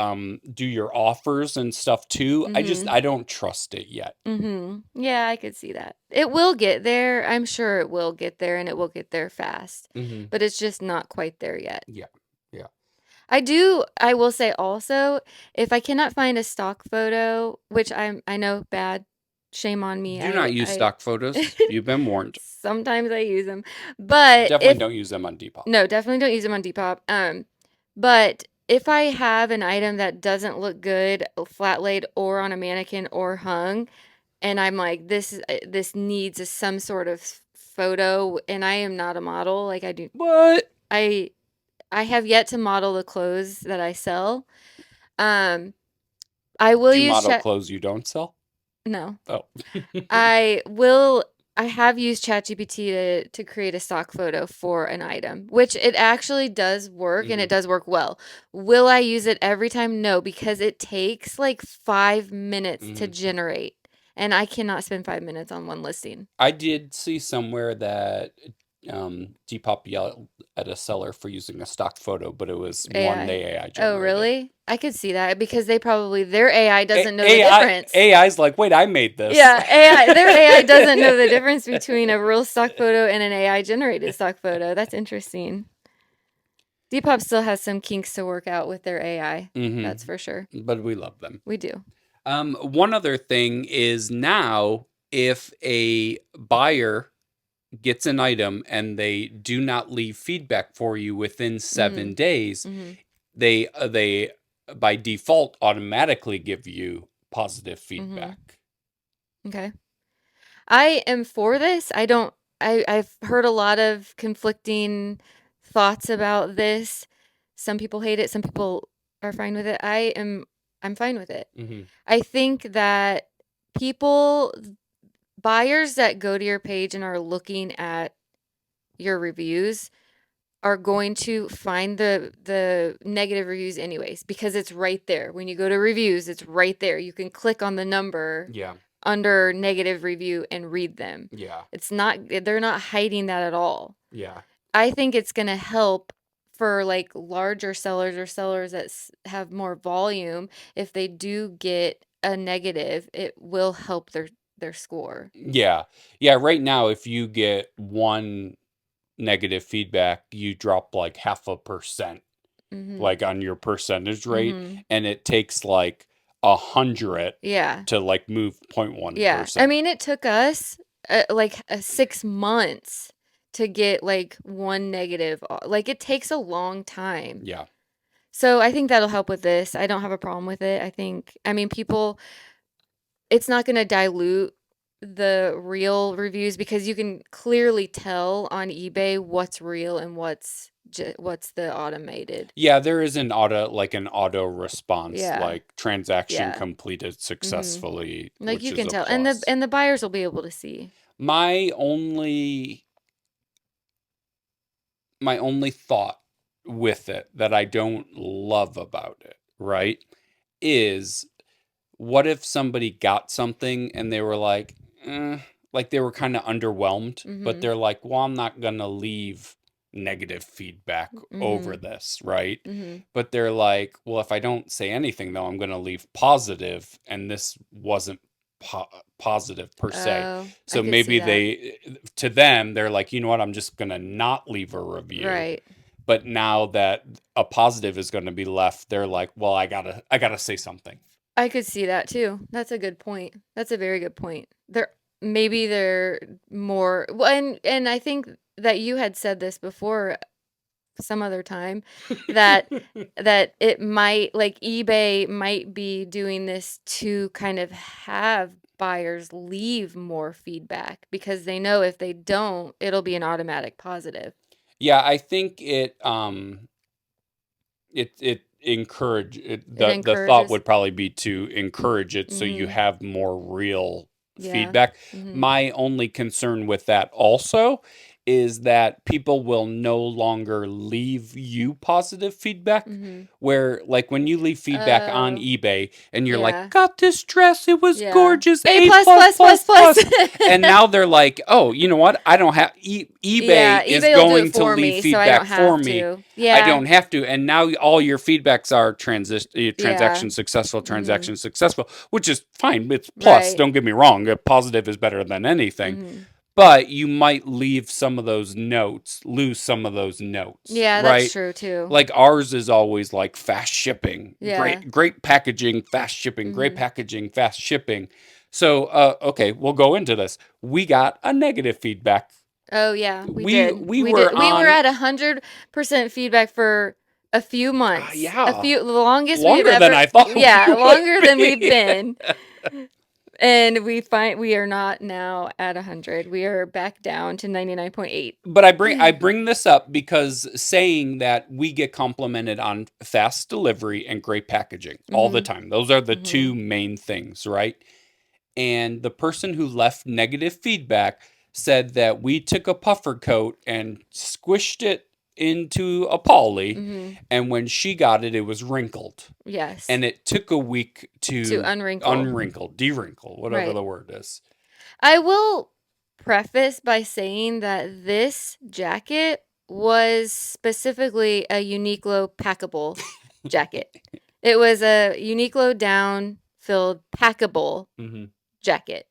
Speaker 1: do your offers and stuff too.
Speaker 2: Mhm.
Speaker 1: I don't trust it yet.
Speaker 2: Mhm. Yeah, I could see that. It will get there. I'm sure it will get there and it will get there fast.
Speaker 1: Hmm.
Speaker 2: But it's just not quite there yet.
Speaker 1: Yeah. Yeah.
Speaker 2: I will say also, if I cannot find a stock photo, which I know bad, shame on me.
Speaker 1: Do not use
Speaker 2: I
Speaker 1: stock photos. You've been warned.
Speaker 2: sometimes I use them. But
Speaker 1: Definitely
Speaker 2: if
Speaker 1: don't use them on Depop.
Speaker 2: no, definitely don't use them on Depop. But if I have an item that doesn't look good flat laid or on a mannequin or hung, and I'm like, this needs some sort of photo, and I am not a model. Like
Speaker 1: What?
Speaker 2: I I have yet to model the clothes that I sell. Um, I will
Speaker 1: Do you
Speaker 2: use
Speaker 1: model
Speaker 2: chat.
Speaker 1: clothes you don't sell?
Speaker 2: No,
Speaker 1: Oh.
Speaker 2: I will. I have used ChatGPT to create a stock photo for an item, which it actually does work and
Speaker 1: Hmm.
Speaker 2: it does work well. Will I use it every time? No, because it takes like 5 minutes to
Speaker 1: Hmm.
Speaker 2: generate, and I cannot spend 5 minutes on one listing.
Speaker 1: I did see somewhere that Depop yelled at a seller for using a stock photo, but it was one
Speaker 2: AI.
Speaker 1: they AI
Speaker 2: Oh,
Speaker 1: generated.
Speaker 2: really? I could see that because their AI doesn't know the
Speaker 1: AI
Speaker 2: difference.
Speaker 1: AI's like, wait, I made this.
Speaker 2: Yeah, their AI doesn't know the difference between a real stock photo and an AI generated stock photo. That's interesting. Depop still has some kinks to work out with their AI.
Speaker 1: Hmm.
Speaker 2: That's for sure.
Speaker 1: But we love them.
Speaker 2: We do.
Speaker 1: One other thing is now, if a buyer gets an item and they do not leave feedback for you within seven
Speaker 2: Mm.
Speaker 1: days,
Speaker 2: Mhm.
Speaker 1: they by default automatically give you positive
Speaker 2: Mhm.
Speaker 1: feedback.
Speaker 2: Okay. I am for this. I don't I've heard a lot of conflicting thoughts about this. Some people hate it, some people are fine with it. I'm fine with it.
Speaker 1: Hmm.
Speaker 2: I think that people buyers that go to your page and are looking at your reviews are going to find the negative reviews anyways because it's right there. When you go to reviews, it's right there. You can click on the number
Speaker 1: Yeah.
Speaker 2: under negative review and read them.
Speaker 1: Yeah.
Speaker 2: It's not they're not hiding that at all.
Speaker 1: Yeah.
Speaker 2: I think it's going to help for like larger sellers or sellers that have more volume. If they do get a negative, it will help their score.
Speaker 1: Yeah. Yeah. Right now, if you get one negative feedback, you drop like 0.5%,
Speaker 2: Mhm.
Speaker 1: like on your percentage rate,
Speaker 2: Mhm.
Speaker 1: and it takes like 100
Speaker 2: Yeah.
Speaker 1: to like move
Speaker 2: Yeah. I
Speaker 1: 0.1%.
Speaker 2: mean, it took us like 6 months to get like one negative. Like it takes a long time.
Speaker 1: Yeah.
Speaker 2: So I think that'll help with this. I don't have a problem with it. I mean, people, it's not going to dilute the real reviews because you can clearly tell on eBay what's real and what's the automated.
Speaker 1: Yeah, there is an auto response,
Speaker 2: Yeah.
Speaker 1: like transaction
Speaker 2: Yeah.
Speaker 1: completed
Speaker 2: Mhm.
Speaker 1: successfully,
Speaker 2: Like
Speaker 1: which
Speaker 2: you
Speaker 1: is
Speaker 2: can
Speaker 1: a
Speaker 2: tell.
Speaker 1: plus.
Speaker 2: And the buyers will be able to see.
Speaker 1: My only my only thought with it that I don't love about it, right, is what if somebody got something and they were like they were kind of underwhelmed, but
Speaker 2: Mhm.
Speaker 1: they're like, well, I'm not gonna leave negative feedback over
Speaker 2: Mhm.
Speaker 1: this, right?
Speaker 2: Mhm.
Speaker 1: But they're like, well, if I don't say anything though, I'm gonna leave positive, and this wasn't positive per se.
Speaker 2: Oh, I
Speaker 1: So
Speaker 2: could see
Speaker 1: maybe
Speaker 2: that.
Speaker 1: to them, they're like, you know what, I'm just gonna not leave a review.
Speaker 2: Right.
Speaker 1: But now that a positive is going to be left, they're like, well, I gotta say something.
Speaker 2: I could see that too. That's a good point. That's a very good point. They're more well, and I think that you had said this before some other time that it might like eBay might be doing this to kind of have buyers leave more feedback because they know if they don't, it'll be an automatic positive.
Speaker 1: Yeah, I think it encourage it,
Speaker 2: It
Speaker 1: the thought
Speaker 2: encourages.
Speaker 1: would probably be to encourage it so you
Speaker 2: Mhm.
Speaker 1: have more real
Speaker 2: Yeah.
Speaker 1: feedback.
Speaker 2: Mhm.
Speaker 1: My only concern with that also is that people will no longer leave you positive feedback.
Speaker 2: Mm-hmm.
Speaker 1: Where, like, when you leave feedback on
Speaker 2: Oh,
Speaker 1: eBay and you're like,
Speaker 2: yeah.
Speaker 1: got this dress, it was
Speaker 2: Yeah.
Speaker 1: gorgeous,
Speaker 2: A
Speaker 1: A
Speaker 2: plus
Speaker 1: plus
Speaker 2: plus plus
Speaker 1: plus
Speaker 2: plus.
Speaker 1: plus. And now they're like, oh, you know what? I don't have, eBay
Speaker 2: Yeah,
Speaker 1: is
Speaker 2: eBay will do it
Speaker 1: going to
Speaker 2: for
Speaker 1: leave
Speaker 2: me, so I don't
Speaker 1: feedback for
Speaker 2: have
Speaker 1: me.
Speaker 2: to.
Speaker 1: I
Speaker 2: Yeah.
Speaker 1: don't have to. And now all your feedbacks are
Speaker 2: Yeah.
Speaker 1: transaction successful,
Speaker 2: Mm-hmm.
Speaker 1: transaction successful, which is fine. It's plus.
Speaker 2: Right.
Speaker 1: Don't get me wrong. A positive is better than anything.
Speaker 2: Mm-hmm.
Speaker 1: But you might leave some of those notes, lose some of those notes,
Speaker 2: Yeah, that's
Speaker 1: right?
Speaker 2: true too.
Speaker 1: Like ours is always like fast shipping,
Speaker 2: Yeah.
Speaker 1: great packaging, fast shipping, great
Speaker 2: Mm-hmm.
Speaker 1: packaging, fast shipping. So, okay, we'll go into this. We got a negative feedback.
Speaker 2: Oh yeah, we
Speaker 1: We
Speaker 2: did.
Speaker 1: we
Speaker 2: We
Speaker 1: were
Speaker 2: did. We were
Speaker 1: on,
Speaker 2: at 100% feedback for a few months.
Speaker 1: yeah,
Speaker 2: The longest we have
Speaker 1: longer than
Speaker 2: ever,
Speaker 1: I thought we
Speaker 2: yeah,
Speaker 1: would
Speaker 2: longer than we've
Speaker 1: be.
Speaker 2: been. And we are not now at 100. We are back down to 99.8.
Speaker 1: But I bring this up because saying that we get complimented on fast delivery and great packaging all the
Speaker 2: Mhm.
Speaker 1: time. Those are the
Speaker 2: Mhm.
Speaker 1: two main things, right? And the person who left negative feedback said that we took a puffer coat and squished it into a poly,
Speaker 2: Mhm.
Speaker 1: and when she got it, it was wrinkled.
Speaker 2: Yes.
Speaker 1: And it took a week
Speaker 2: To
Speaker 1: to
Speaker 2: unwrinkle.
Speaker 1: unwrinkle, dewrinkle, whatever
Speaker 2: Right.
Speaker 1: the word is.
Speaker 2: I will preface by saying that this jacket was specifically a Uniqlo packable jacket. It was a Uniqlo down filled packable
Speaker 1: Hmm.
Speaker 2: jacket.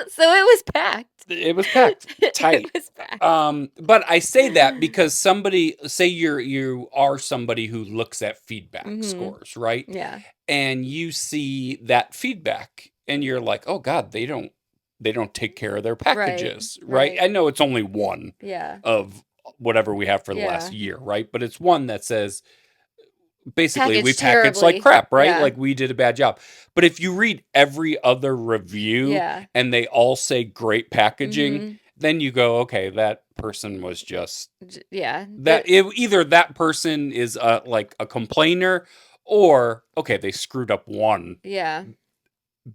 Speaker 2: So it was packed.
Speaker 1: It was packed
Speaker 2: It
Speaker 1: tight.
Speaker 2: was packed.
Speaker 1: But I say that because somebody, say you are somebody who looks at feedback
Speaker 2: Mhm.
Speaker 1: scores, right?
Speaker 2: Yeah.
Speaker 1: And you see that feedback and you're like, oh God, they don't take care of their
Speaker 2: Right.
Speaker 1: packages, right?
Speaker 2: Right.
Speaker 1: I know it's only one
Speaker 2: Yeah.
Speaker 1: of whatever we have for the last
Speaker 2: Yeah.
Speaker 1: year, right? But it's one that says basically we
Speaker 2: Packaged
Speaker 1: package like
Speaker 2: terribly.
Speaker 1: crap, right?
Speaker 2: Yeah.
Speaker 1: Like we did a bad job. But if you read every other review
Speaker 2: Yeah.
Speaker 1: and they all say great packaging,
Speaker 2: Mhm.
Speaker 1: then you go, okay, that person was just
Speaker 2: Yeah.
Speaker 1: that either that person is like a complainer, or okay, they screwed up one,
Speaker 2: Yeah.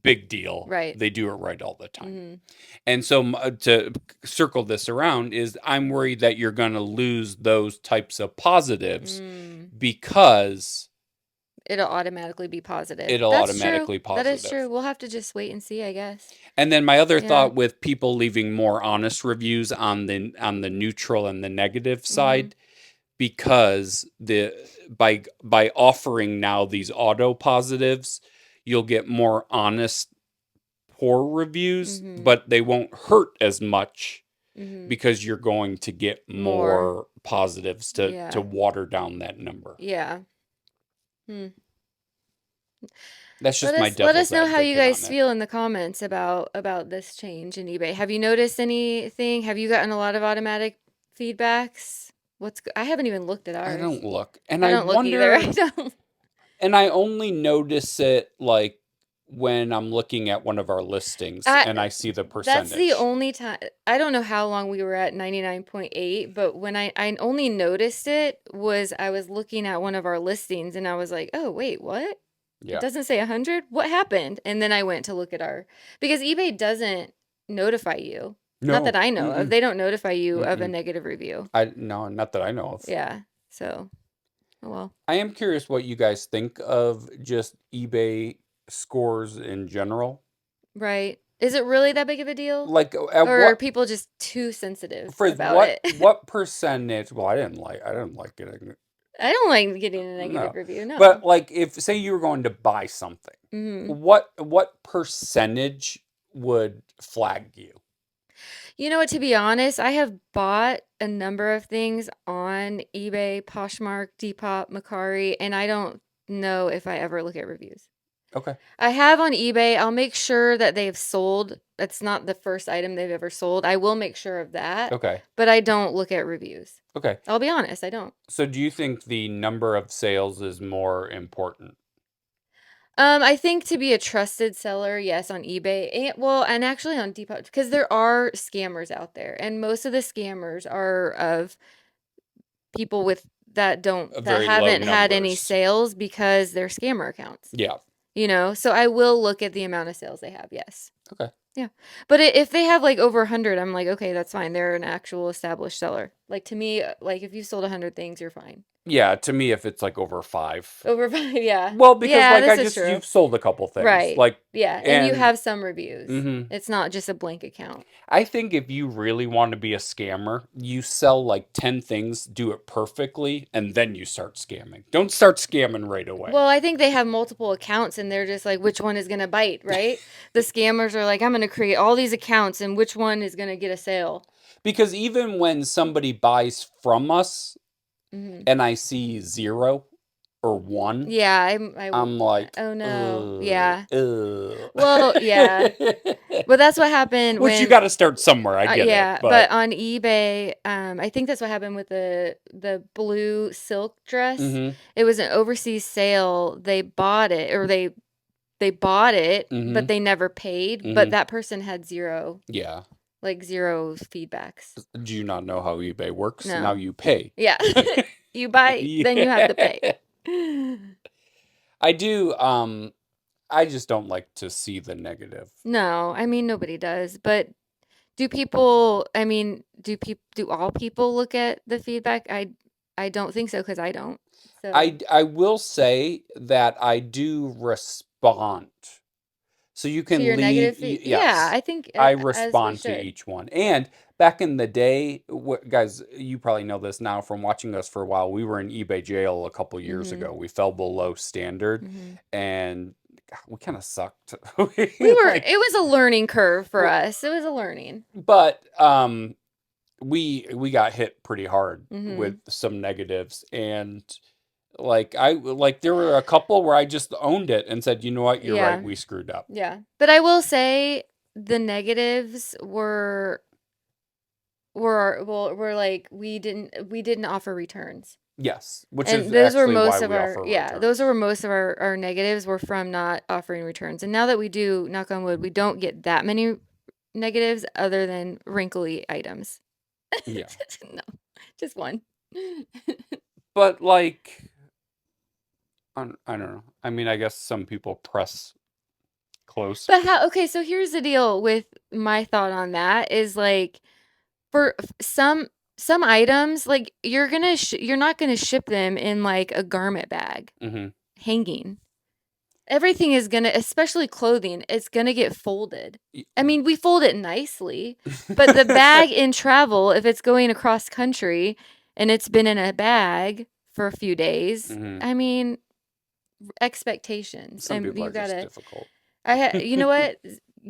Speaker 1: big deal.
Speaker 2: Right.
Speaker 1: They do it right all the time.
Speaker 2: Mhm.
Speaker 1: And so to circle this around is I'm worried that you're going to lose those types of positives
Speaker 2: Mm.
Speaker 1: because
Speaker 2: It'll automatically be positive.
Speaker 1: it'll
Speaker 2: That's true.
Speaker 1: automatically
Speaker 2: That is
Speaker 1: positive.
Speaker 2: true. We'll have to just wait and see, I guess.
Speaker 1: And then my other
Speaker 2: Yeah.
Speaker 1: thought with people leaving more honest reviews on the neutral and the negative
Speaker 2: Mhm.
Speaker 1: side, because by offering now these auto positives, you'll get more honest poor reviews,
Speaker 2: Mhm.
Speaker 1: but they won't hurt as much
Speaker 2: Mhm.
Speaker 1: because you're going to get
Speaker 2: More.
Speaker 1: more positives to
Speaker 2: Yeah.
Speaker 1: water down that number.
Speaker 2: Yeah. Hmm.
Speaker 1: That's just my
Speaker 2: Let us
Speaker 1: devil's
Speaker 2: know how you
Speaker 1: advocate on
Speaker 2: guys
Speaker 1: it.
Speaker 2: feel in the comments about this change in eBay. Have you noticed anything? Have you gotten a lot of automatic feedbacks? I haven't even looked at
Speaker 1: I
Speaker 2: ours.
Speaker 1: don't look, and
Speaker 2: I
Speaker 1: I
Speaker 2: don't look either. I
Speaker 1: wonder,
Speaker 2: don't.
Speaker 1: and I only notice it like when I'm looking at one of our listings
Speaker 2: I
Speaker 1: and I see the
Speaker 2: That's the
Speaker 1: percentage.
Speaker 2: only time. I don't know how long we were at 99.8, but when I only noticed it was I was looking at one of our listings and I was like, "Oh, wait, what? It
Speaker 1: Yeah.
Speaker 2: doesn't say 100? What happened?" And then I went to look at because eBay doesn't notify you. Not that
Speaker 1: No.
Speaker 2: I know of.
Speaker 1: Mm-mm.
Speaker 2: They don't notify you of a
Speaker 1: Mm-mm.
Speaker 2: negative review.
Speaker 1: No, not that I know of.
Speaker 2: Yeah. So, oh well.
Speaker 1: I am curious what you guys think of just eBay scores in general.
Speaker 2: Right. Is it really that big of a deal?
Speaker 1: Like at
Speaker 2: Or are
Speaker 1: what
Speaker 2: people just too sensitive
Speaker 1: Frizz,
Speaker 2: about it?
Speaker 1: what percentage, well, I didn't like getting it.
Speaker 2: I don't like getting a negative
Speaker 1: No.
Speaker 2: review. No.
Speaker 1: But like if say you were going to buy something,
Speaker 2: Mhm.
Speaker 1: what percentage would flag you?
Speaker 2: You know what, to be honest, I have bought a number of things on eBay, Poshmark, Depop, Mercari, and I don't know if I ever look at reviews.
Speaker 1: Okay.
Speaker 2: I have on eBay, I'll make sure that they've sold. That's not the first item they've ever sold. I will make sure of that,
Speaker 1: Okay.
Speaker 2: but I don't look at reviews.
Speaker 1: Okay.
Speaker 2: I'll be honest, I don't.
Speaker 1: So do you think the number of sales is more important?
Speaker 2: I think to be a trusted seller, yes, on eBay, and actually on Depop, because there are scammers out there, and most of the scammers are of people
Speaker 1: A
Speaker 2: that
Speaker 1: very low
Speaker 2: haven't had any
Speaker 1: numbers.
Speaker 2: sales because they're scammer accounts.
Speaker 1: Yeah.
Speaker 2: So I will look at the amount of sales they have, yes.
Speaker 1: Okay.
Speaker 2: Yeah. But if they have like over 100, I'm like, okay, that's fine. They're an actual established seller. Like to me, like if you sold 100 things, you're fine.
Speaker 1: Yeah, to me, if it's like over 5.
Speaker 2: Over 5, yeah.
Speaker 1: Well, because
Speaker 2: Yeah,
Speaker 1: like
Speaker 2: this is true.
Speaker 1: you've sold a couple things,
Speaker 2: Right.
Speaker 1: like,
Speaker 2: Yeah. And you
Speaker 1: and
Speaker 2: have some reviews.
Speaker 1: mhm.
Speaker 2: It's not just a blank account.
Speaker 1: I think if you really want to be a scammer, you sell like 10 things, do it perfectly, and then you start scamming. Don't start scamming right away.
Speaker 2: Well, I think they have multiple accounts and they're just like, which one is going to bite, right? The scammers are like, I'm going to create all these accounts and which one is going to get a sale?
Speaker 1: Because even when somebody buys from us
Speaker 2: Hmm.
Speaker 1: and I see 0 or 1,
Speaker 2: Yeah,
Speaker 1: I'm like,
Speaker 2: oh no.
Speaker 1: ugh,
Speaker 2: Yeah.
Speaker 1: ugh.
Speaker 2: Well, yeah. But that's what happened
Speaker 1: Which you
Speaker 2: when
Speaker 1: got to start somewhere. I get it,
Speaker 2: yeah, but
Speaker 1: but
Speaker 2: on eBay, I think that's what happened with the blue silk dress.
Speaker 1: mhm,
Speaker 2: It was an overseas sale. They bought it or they bought it, but
Speaker 1: mhm,
Speaker 2: they never paid, but
Speaker 1: mhm.
Speaker 2: that person had zero
Speaker 1: Yeah.
Speaker 2: feedbacks.
Speaker 1: Do you not know how eBay works? Now
Speaker 2: No.
Speaker 1: you pay.
Speaker 2: Yeah. You buy, then you have to pay.
Speaker 1: Yeah. I do. I just don't like to see the negative.
Speaker 2: No, I mean nobody does, but do people, I mean, do all people look at the feedback? I don't think so because I don't. So,
Speaker 1: I will say that I do respond. So you
Speaker 2: to
Speaker 1: can
Speaker 2: your
Speaker 1: leave.
Speaker 2: negative feed, yeah,
Speaker 1: Yes,
Speaker 2: I think
Speaker 1: I
Speaker 2: as we
Speaker 1: respond to
Speaker 2: should.
Speaker 1: each one. And back in the day, guys, you probably know this now from watching us for a while. We were in eBay jail a couple years
Speaker 2: Mhm.
Speaker 1: ago. We fell below standard,
Speaker 2: Mhm.
Speaker 1: and God, we kind of sucked.
Speaker 2: It
Speaker 1: Like,
Speaker 2: was a learning curve for
Speaker 1: w-
Speaker 2: us. It was a learning.
Speaker 1: but we got hit pretty hard with
Speaker 2: Mhm.
Speaker 1: some negatives, and like there were a couple where I just owned it and said, you know what, you're right,
Speaker 2: Yeah.
Speaker 1: we screwed up.
Speaker 2: Yeah. But I will say the negatives were like we didn't offer returns.
Speaker 1: Yes, which
Speaker 2: And
Speaker 1: is
Speaker 2: those were
Speaker 1: actually why
Speaker 2: most of
Speaker 1: we
Speaker 2: our
Speaker 1: offer
Speaker 2: yeah, those
Speaker 1: returns.
Speaker 2: were most of our negatives were from not offering returns. And now that we do, knock on wood, we don't get that many negatives other than wrinkly items.
Speaker 1: Yeah.
Speaker 2: No, just one.
Speaker 1: But like I don't know. I mean, I guess some people press close.
Speaker 2: But okay, so here's the deal with my thought on that is like for some items, like you're not gonna ship them in like a garment bag
Speaker 1: Hmm.
Speaker 2: hanging. Everything is gonna, especially clothing, it's gonna get folded. I mean, we fold it nicely, but the bag in travel, if it's going across country and it's been in a bag for a few days,
Speaker 1: Hmm.
Speaker 2: I mean, expectations.
Speaker 1: Some
Speaker 2: And
Speaker 1: people
Speaker 2: you
Speaker 1: are just
Speaker 2: gotta,
Speaker 1: difficult.
Speaker 2: you know what?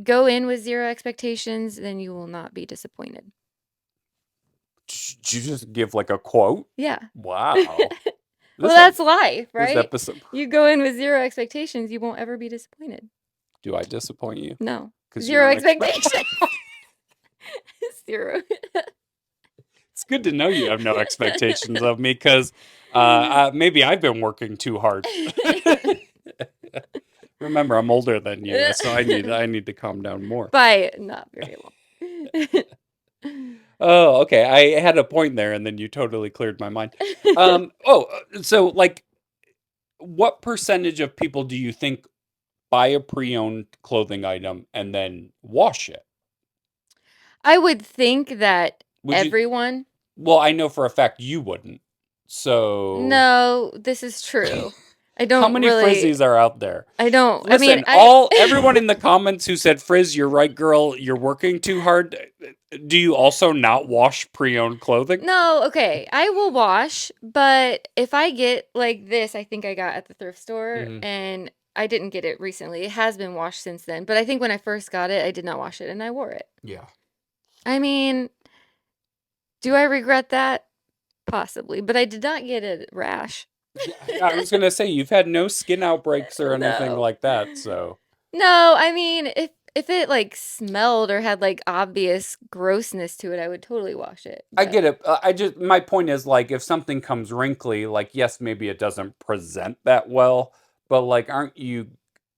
Speaker 2: Go in with zero expectations, then you will not be disappointed.
Speaker 1: Did you just give like a quote?
Speaker 2: Yeah.
Speaker 1: Wow.
Speaker 2: Well,
Speaker 1: This
Speaker 2: that's life,
Speaker 1: this
Speaker 2: right?
Speaker 1: episode.
Speaker 2: You go in with zero expectations, you won't ever be disappointed.
Speaker 1: Do I disappoint you?
Speaker 2: No.
Speaker 1: Because you
Speaker 2: Zero
Speaker 1: don't expect.
Speaker 2: expectations. Zero.
Speaker 1: It's good to know you have no expectations of me because maybe I've been working too hard. Remember, I'm older than you, so I need to calm down more.
Speaker 2: By not very long.
Speaker 1: Oh, okay. I had a point there, and then you totally cleared my mind. So like, what percentage of people do you think buy a pre-owned clothing item and then wash it?
Speaker 2: I would think that
Speaker 1: Would you?
Speaker 2: everyone.
Speaker 1: Well, I know for a fact you wouldn't. So,
Speaker 2: No, this is true. I
Speaker 1: how
Speaker 2: don't
Speaker 1: many
Speaker 2: really.
Speaker 1: Frizzies are out there?
Speaker 2: I don't. I mean,
Speaker 1: Listen, everyone in the comments who said, Frizz, you're right, girl, you're working too hard. Do you also not wash pre-owned clothing?
Speaker 2: No, okay. I will wash, but if I get like this, I think I got at the thrift store
Speaker 1: Hmm.
Speaker 2: and I didn't get it recently. It has been washed since then, but I think when I first got it, I did not wash it and I wore it.
Speaker 1: Yeah.
Speaker 2: I mean, do I regret that? Possibly, but I did not get a rash.
Speaker 1: Yeah, I was gonna say you've had no skin outbreaks or anything
Speaker 2: No.
Speaker 1: like that, so
Speaker 2: No, I mean, if it like smelled or had like obvious grossness to it, I would totally wash it.
Speaker 1: I
Speaker 2: But
Speaker 1: get it. I just my point is like if something comes wrinkly, like yes, maybe it doesn't present that well, but like
Speaker 2: aren't you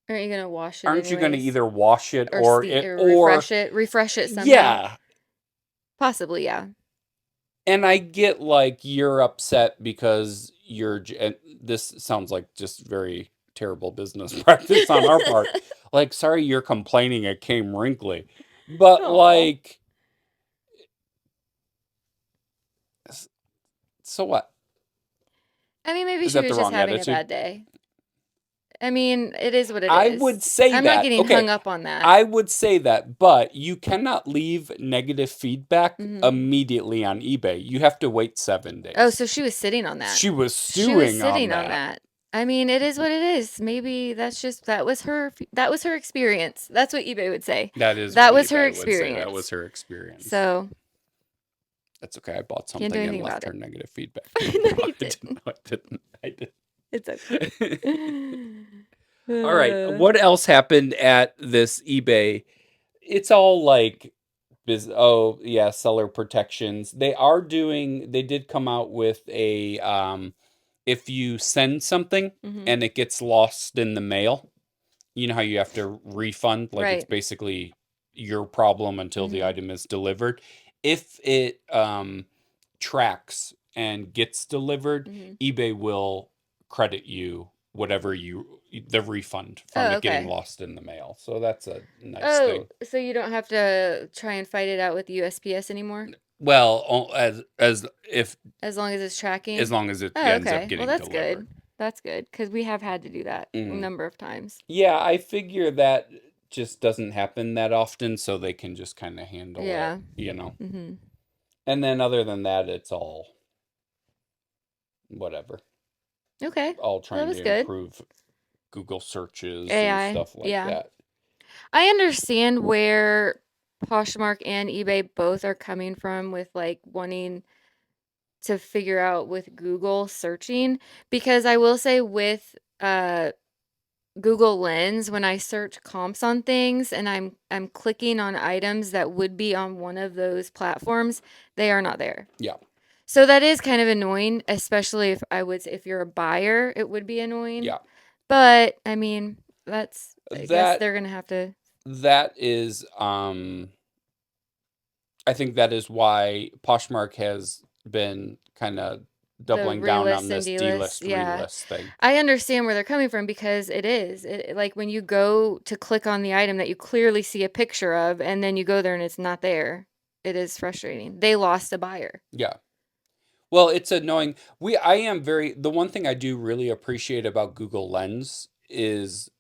Speaker 2: gonna wash it
Speaker 1: aren't you gonna
Speaker 2: anyways?
Speaker 1: either wash it
Speaker 2: Or
Speaker 1: or it
Speaker 2: or
Speaker 1: or
Speaker 2: refresh it somehow?
Speaker 1: yeah.
Speaker 2: Possibly, yeah.
Speaker 1: And I get like you're upset because and this sounds like just very terrible business practice on our part. Like, sorry you're complaining it came wrinkly. But
Speaker 2: Oh,
Speaker 1: like, so what?
Speaker 2: I mean, maybe
Speaker 1: Is
Speaker 2: she
Speaker 1: that the
Speaker 2: was just
Speaker 1: wrong
Speaker 2: having a
Speaker 1: attitude?
Speaker 2: bad day. I mean, it is what it
Speaker 1: I
Speaker 2: is.
Speaker 1: would say
Speaker 2: I'm not
Speaker 1: that.
Speaker 2: getting hung
Speaker 1: Okay,
Speaker 2: up on that.
Speaker 1: I would say that, but you cannot leave negative feedback
Speaker 2: Hmm.
Speaker 1: immediately on eBay. You have to wait 7
Speaker 2: Oh,
Speaker 1: days.
Speaker 2: so she was sitting on that.
Speaker 1: She was
Speaker 2: She was
Speaker 1: stewing on
Speaker 2: sitting on
Speaker 1: that.
Speaker 2: that. I mean, it is what it is. Maybe that was her experience. That's what eBay would say.
Speaker 1: That is what
Speaker 2: That was her
Speaker 1: eBay would say. That was
Speaker 2: experience.
Speaker 1: her experience.
Speaker 2: So,
Speaker 1: That's okay. I bought
Speaker 2: can't do
Speaker 1: something and
Speaker 2: anything
Speaker 1: left
Speaker 2: about
Speaker 1: her
Speaker 2: it.
Speaker 1: negative feedback.
Speaker 2: No,
Speaker 1: No,
Speaker 2: you
Speaker 1: I didn't.
Speaker 2: didn't.
Speaker 1: No, I didn't. I
Speaker 2: It's okay.
Speaker 1: didn't. All right. What else happened at this eBay? It's all like oh yeah, seller protections. They did come out with a if you send something
Speaker 2: Hmm.
Speaker 1: and it gets lost in the mail, you know how you have to refund, like it's
Speaker 2: Right.
Speaker 1: basically your problem until the
Speaker 2: Hmm.
Speaker 1: item is delivered. If it tracks and gets delivered,
Speaker 2: Hmm.
Speaker 1: eBay will credit you whatever the refund from
Speaker 2: Oh,
Speaker 1: it getting
Speaker 2: okay.
Speaker 1: lost in the mail. So that's a nice
Speaker 2: Oh,
Speaker 1: thing.
Speaker 2: so you don't have to try and fight it out with USPS anymore?
Speaker 1: Well,
Speaker 2: As
Speaker 1: as
Speaker 2: long as it's tracking?
Speaker 1: long as it
Speaker 2: Oh,
Speaker 1: ends up
Speaker 2: okay. Well,
Speaker 1: getting
Speaker 2: that's
Speaker 1: delivered.
Speaker 2: good. That's good because we have had to do that a
Speaker 1: Mm.
Speaker 2: number of times.
Speaker 1: Yeah, I figure that just doesn't happen that often, so they can just kind of handle it,
Speaker 2: Yeah.
Speaker 1: you know.
Speaker 2: Hmm.
Speaker 1: And then other than that, it's all whatever.
Speaker 2: Okay.
Speaker 1: All
Speaker 2: Well, that
Speaker 1: trying
Speaker 2: was
Speaker 1: to
Speaker 2: good.
Speaker 1: improve Google searches and
Speaker 2: AI.
Speaker 1: stuff like
Speaker 2: Yeah.
Speaker 1: that.
Speaker 2: I understand where Poshmark and eBay both are coming from with like wanting to figure out with Google searching because I will say with Google Lens when I search comps on things and I'm clicking on items that would be on one of those platforms, they are not there.
Speaker 1: Yeah.
Speaker 2: So that is kind of annoying, especially if I would say if you're a buyer, it would be annoying.
Speaker 1: Yeah.
Speaker 2: But I mean, I guess
Speaker 1: That
Speaker 2: they're gonna have to
Speaker 1: that is I think that is why Poshmark has been kind of
Speaker 2: the
Speaker 1: doubling down on
Speaker 2: relist and
Speaker 1: this
Speaker 2: delist.
Speaker 1: delist
Speaker 2: Yeah.
Speaker 1: relist thing.
Speaker 2: I understand where they're coming from because it is. Like when you go to click on the item that you clearly see a picture of and then you go there and it's not there, it is frustrating. They lost a buyer.
Speaker 1: Yeah. Well, it's annoying. I am very, the one thing I do really appreciate about Google Lens is,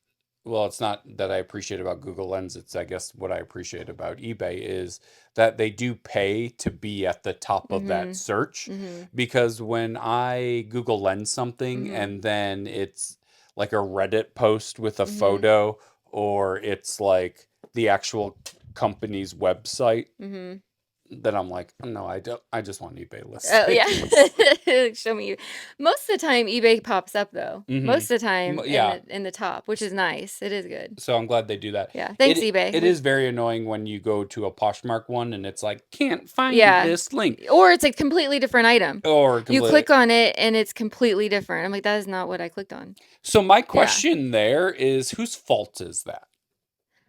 Speaker 1: well, it's not that I appreciate about Google Lens, it's I guess what I appreciate about eBay is that they do pay to be at the top of that
Speaker 2: Mhm.
Speaker 1: search.
Speaker 2: Mhm.
Speaker 1: Because when I Google Lens something
Speaker 2: Mhm.
Speaker 1: and then it's like a Reddit post with a
Speaker 2: Mhm.
Speaker 1: photo or it's like the actual company's website,
Speaker 2: Mhm.
Speaker 1: then I'm like, no, I don't. I just want eBay
Speaker 2: Oh yeah.
Speaker 1: listings.
Speaker 2: Show me. Most of the time eBay pops up though.
Speaker 1: Hmm.
Speaker 2: Most of the time
Speaker 1: Yeah.
Speaker 2: in the top, which is nice. It is good.
Speaker 1: So I'm glad they do that.
Speaker 2: Yeah. Thanks eBay.
Speaker 1: It is very annoying when you go to a Poshmark one and it's like can't find
Speaker 2: Yeah.
Speaker 1: this link
Speaker 2: Or it's a completely different item.
Speaker 1: or
Speaker 2: You
Speaker 1: completely.
Speaker 2: click on it and it's completely different. I'm like, that is not what I clicked on.
Speaker 1: So my
Speaker 2: Yeah.
Speaker 1: question there is, whose fault is that?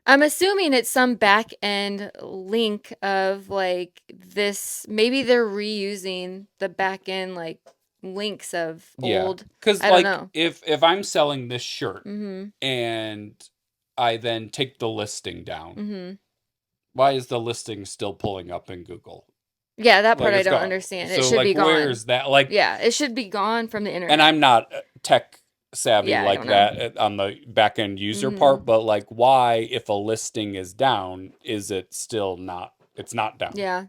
Speaker 2: I'm assuming it's some back end link of like this. Maybe they're reusing the back end like links of
Speaker 1: Yeah,
Speaker 2: old.
Speaker 1: because
Speaker 2: I don't
Speaker 1: like
Speaker 2: know.
Speaker 1: if I'm selling this shirt
Speaker 2: Mm-hmm.
Speaker 1: and I then take the listing down,
Speaker 2: Mm-hmm.
Speaker 1: why is the listing still pulling up in Google?
Speaker 2: Yeah, that
Speaker 1: Like
Speaker 2: part I
Speaker 1: it's
Speaker 2: don't
Speaker 1: got
Speaker 2: understand. It
Speaker 1: so
Speaker 2: should
Speaker 1: like
Speaker 2: be gone.
Speaker 1: where's that like?
Speaker 2: Yeah, it should be gone from the
Speaker 1: And
Speaker 2: internet.
Speaker 1: I'm not tech savvy
Speaker 2: Yeah, I
Speaker 1: like
Speaker 2: don't know.
Speaker 1: that on the back end user
Speaker 2: Mm-hmm.
Speaker 1: part, but like why, if a listing is down, is it still not? It's not down.
Speaker 2: Yeah.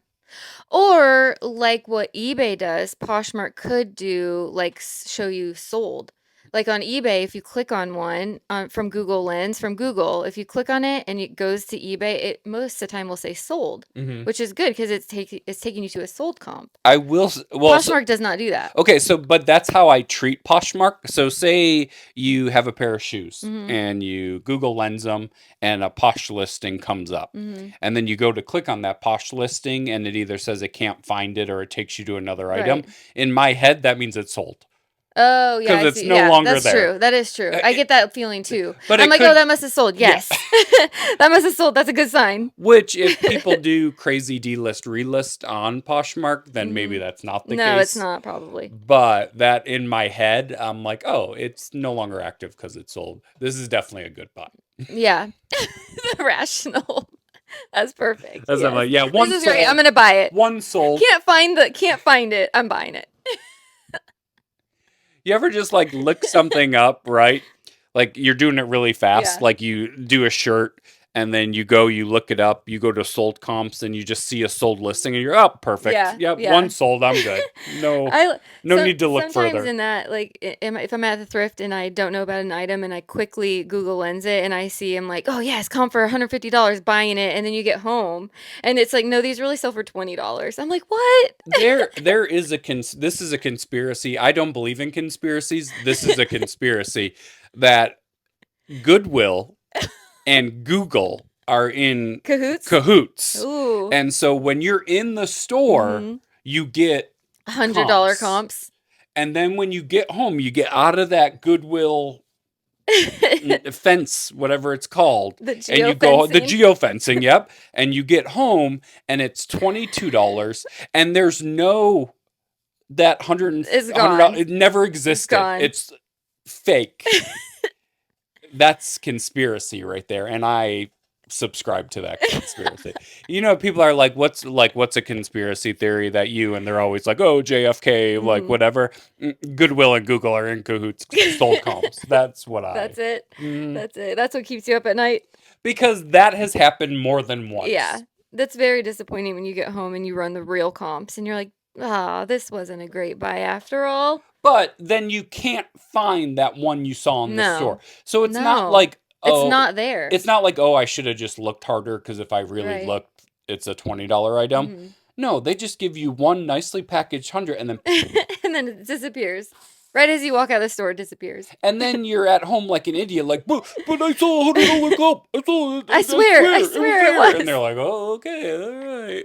Speaker 2: Or like what eBay does, Poshmark could do like show you sold. Like on eBay, if you click on one from Google Lens from Google, if you click on it and it goes to eBay, it most of the time will say sold,
Speaker 1: Hmm.
Speaker 2: which is good because it's taking you to a sold comp.
Speaker 1: I will. Well, so,
Speaker 2: Poshmark does not do that.
Speaker 1: okay, so but that's how I treat Poshmark. So say you have a pair of shoes
Speaker 2: Mm-hmm.
Speaker 1: and you Google Lens them, and a Posh listing comes up,
Speaker 2: Mm-hmm.
Speaker 1: and then you go to click on that Posh listing, and it either says it can't find it or it takes you to another item.
Speaker 2: Right.
Speaker 1: In my head, that means it's sold
Speaker 2: Oh, yeah,
Speaker 1: because
Speaker 2: I
Speaker 1: it's
Speaker 2: see.
Speaker 1: no
Speaker 2: Yeah,
Speaker 1: longer
Speaker 2: that's
Speaker 1: there.
Speaker 2: true. That is true. I get that feeling too.
Speaker 1: But
Speaker 2: I'm
Speaker 1: it
Speaker 2: like, oh,
Speaker 1: could,
Speaker 2: that must have sold.
Speaker 1: yeah.
Speaker 2: Yes. That must have sold. That's a good sign.
Speaker 1: Which, if people do crazy delist relist on Poshmark, then maybe
Speaker 2: Mm-hmm.
Speaker 1: that's not the
Speaker 2: No, it's
Speaker 1: case.
Speaker 2: not probably.
Speaker 1: But that in my head, I'm like, oh, it's no longer active because it's sold. This is definitely a good buy.
Speaker 2: Yeah. The rational. That's perfect.
Speaker 1: As I'm
Speaker 2: Yes.
Speaker 1: like, yeah,
Speaker 2: This
Speaker 1: one
Speaker 2: is great. I'm
Speaker 1: sold.
Speaker 2: gonna buy it.
Speaker 1: One sold.
Speaker 2: Can't find it. I'm buying it.
Speaker 1: You ever just like look something up, right? Like you're doing it really fast.
Speaker 2: Yeah.
Speaker 1: Like you do a shirt and then you look it up, you go to sold comps and you just see a sold listing and you're up, perfect.
Speaker 2: Yeah.
Speaker 1: Yep,
Speaker 2: Yeah.
Speaker 1: one sold, I'm good. No,
Speaker 2: I
Speaker 1: no need to look
Speaker 2: sometimes
Speaker 1: further.
Speaker 2: in that, like, if I'm at the thrift and I don't know about an item and I quickly Google Lens it and I see, I'm like, oh yeah, it's comp for $150, buying it, and then you get home and it's like, no, these really sell for $20. I'm like, what?
Speaker 1: There is this is a conspiracy. I don't believe in conspiracies. This is a conspiracy that Goodwill and Google are in
Speaker 2: Cahoots?
Speaker 1: cahoots.
Speaker 2: Ooh.
Speaker 1: And so when you're in the store,
Speaker 2: Mm-hmm.
Speaker 1: you get
Speaker 2: $100
Speaker 1: comps.
Speaker 2: comps.
Speaker 1: And then when you get home, you get out of that Goodwill fence, whatever it's called,
Speaker 2: The
Speaker 1: and you go the
Speaker 2: geofencing.
Speaker 1: geofencing, yep, and you get home and it's $22 and there's no that
Speaker 2: It's
Speaker 1: $100
Speaker 2: gone.
Speaker 1: it never
Speaker 2: It's
Speaker 1: existed.
Speaker 2: gone.
Speaker 1: It's fake. That's conspiracy right there, and I subscribe to that conspiracy. You know, people are what's a conspiracy theory that you, and they're always like, oh, JFK, like
Speaker 2: Mm.
Speaker 1: whatever. Goodwill and Google are in cahoots. Sold comps. That's what
Speaker 2: That's
Speaker 1: I.
Speaker 2: it.
Speaker 1: Mm,
Speaker 2: That's it. That's what keeps you up at night.
Speaker 1: because that has happened more than
Speaker 2: Yeah.
Speaker 1: once.
Speaker 2: That's very disappointing when you get home and you run the real comps and you're like, ah, this wasn't a great buy after all.
Speaker 1: But then you can't find that one you saw in the store.
Speaker 2: No.
Speaker 1: So it's not
Speaker 2: No.
Speaker 1: like,
Speaker 2: It's
Speaker 1: oh,
Speaker 2: not there.
Speaker 1: it's not like, oh, I should have just looked harder because if I really
Speaker 2: Right.
Speaker 1: looked, it's a $20 item.
Speaker 2: Hmm.
Speaker 1: No, they just give you one nicely packaged 100 and then
Speaker 2: And then it disappears. Right as you walk out of the store, it disappears.
Speaker 1: and then you're at home like an idiot, like, but I saw $100 cup.
Speaker 2: I swear
Speaker 1: it was
Speaker 2: it
Speaker 1: there. And
Speaker 2: was.
Speaker 1: they're like, oh, okay, all right.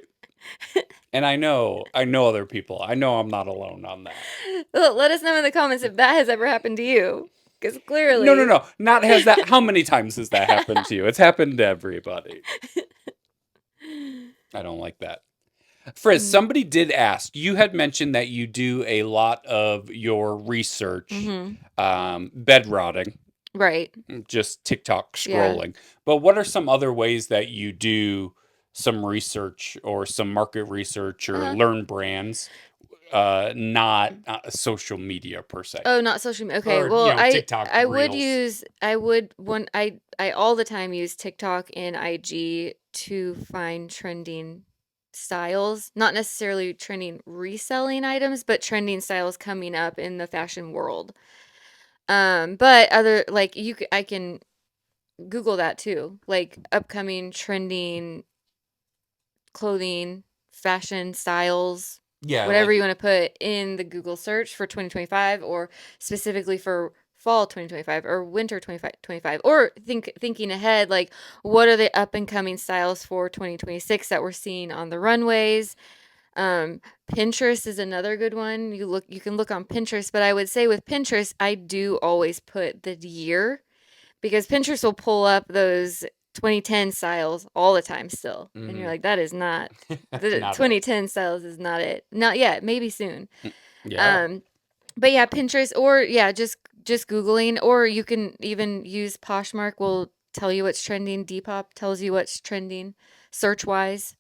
Speaker 1: And I know other people. I know I'm not alone on that.
Speaker 2: Well, let us know in the comments if that has ever happened to you. Because clearly.
Speaker 1: No. Not has that. How many times has that happened to you? It's happened to everybody. I don't like that. Frizz, somebody did ask. You had mentioned that you do a lot of your research, bed rotting,
Speaker 2: Right.
Speaker 1: just TikTok
Speaker 2: Yeah.
Speaker 1: scrolling. But what are some other ways that you do some research or some market research or learn brands? Not social media per se,
Speaker 2: Oh, not social media. Okay.
Speaker 1: or
Speaker 2: Well,
Speaker 1: TikTok
Speaker 2: I would
Speaker 1: reels.
Speaker 2: I all the time use TikTok and IG to find trending styles, not necessarily trending reselling items, but trending styles coming up in the fashion world. But other like I can Google that too, like upcoming trending clothing, fashion styles,
Speaker 1: Yeah,
Speaker 2: whatever
Speaker 1: like
Speaker 2: you want to put in the Google search for 2025 or specifically for fall 2025 or winter 2025 or thinking ahead, like what are the up and coming styles for 2026 that we're seeing on the runways. Pinterest is another good one. You can look on Pinterest, but I would say with Pinterest, I do always put the year because Pinterest will pull up those 2010 styles all the time still. And you're like, that is not the
Speaker 1: not it.
Speaker 2: 2010 styles is not it. Not yet, maybe soon.
Speaker 1: Yeah.
Speaker 2: But yeah, Pinterest or yeah, just Googling, or you can even use Poshmark will tell you what's trending. Depop tells you what's trending search wise.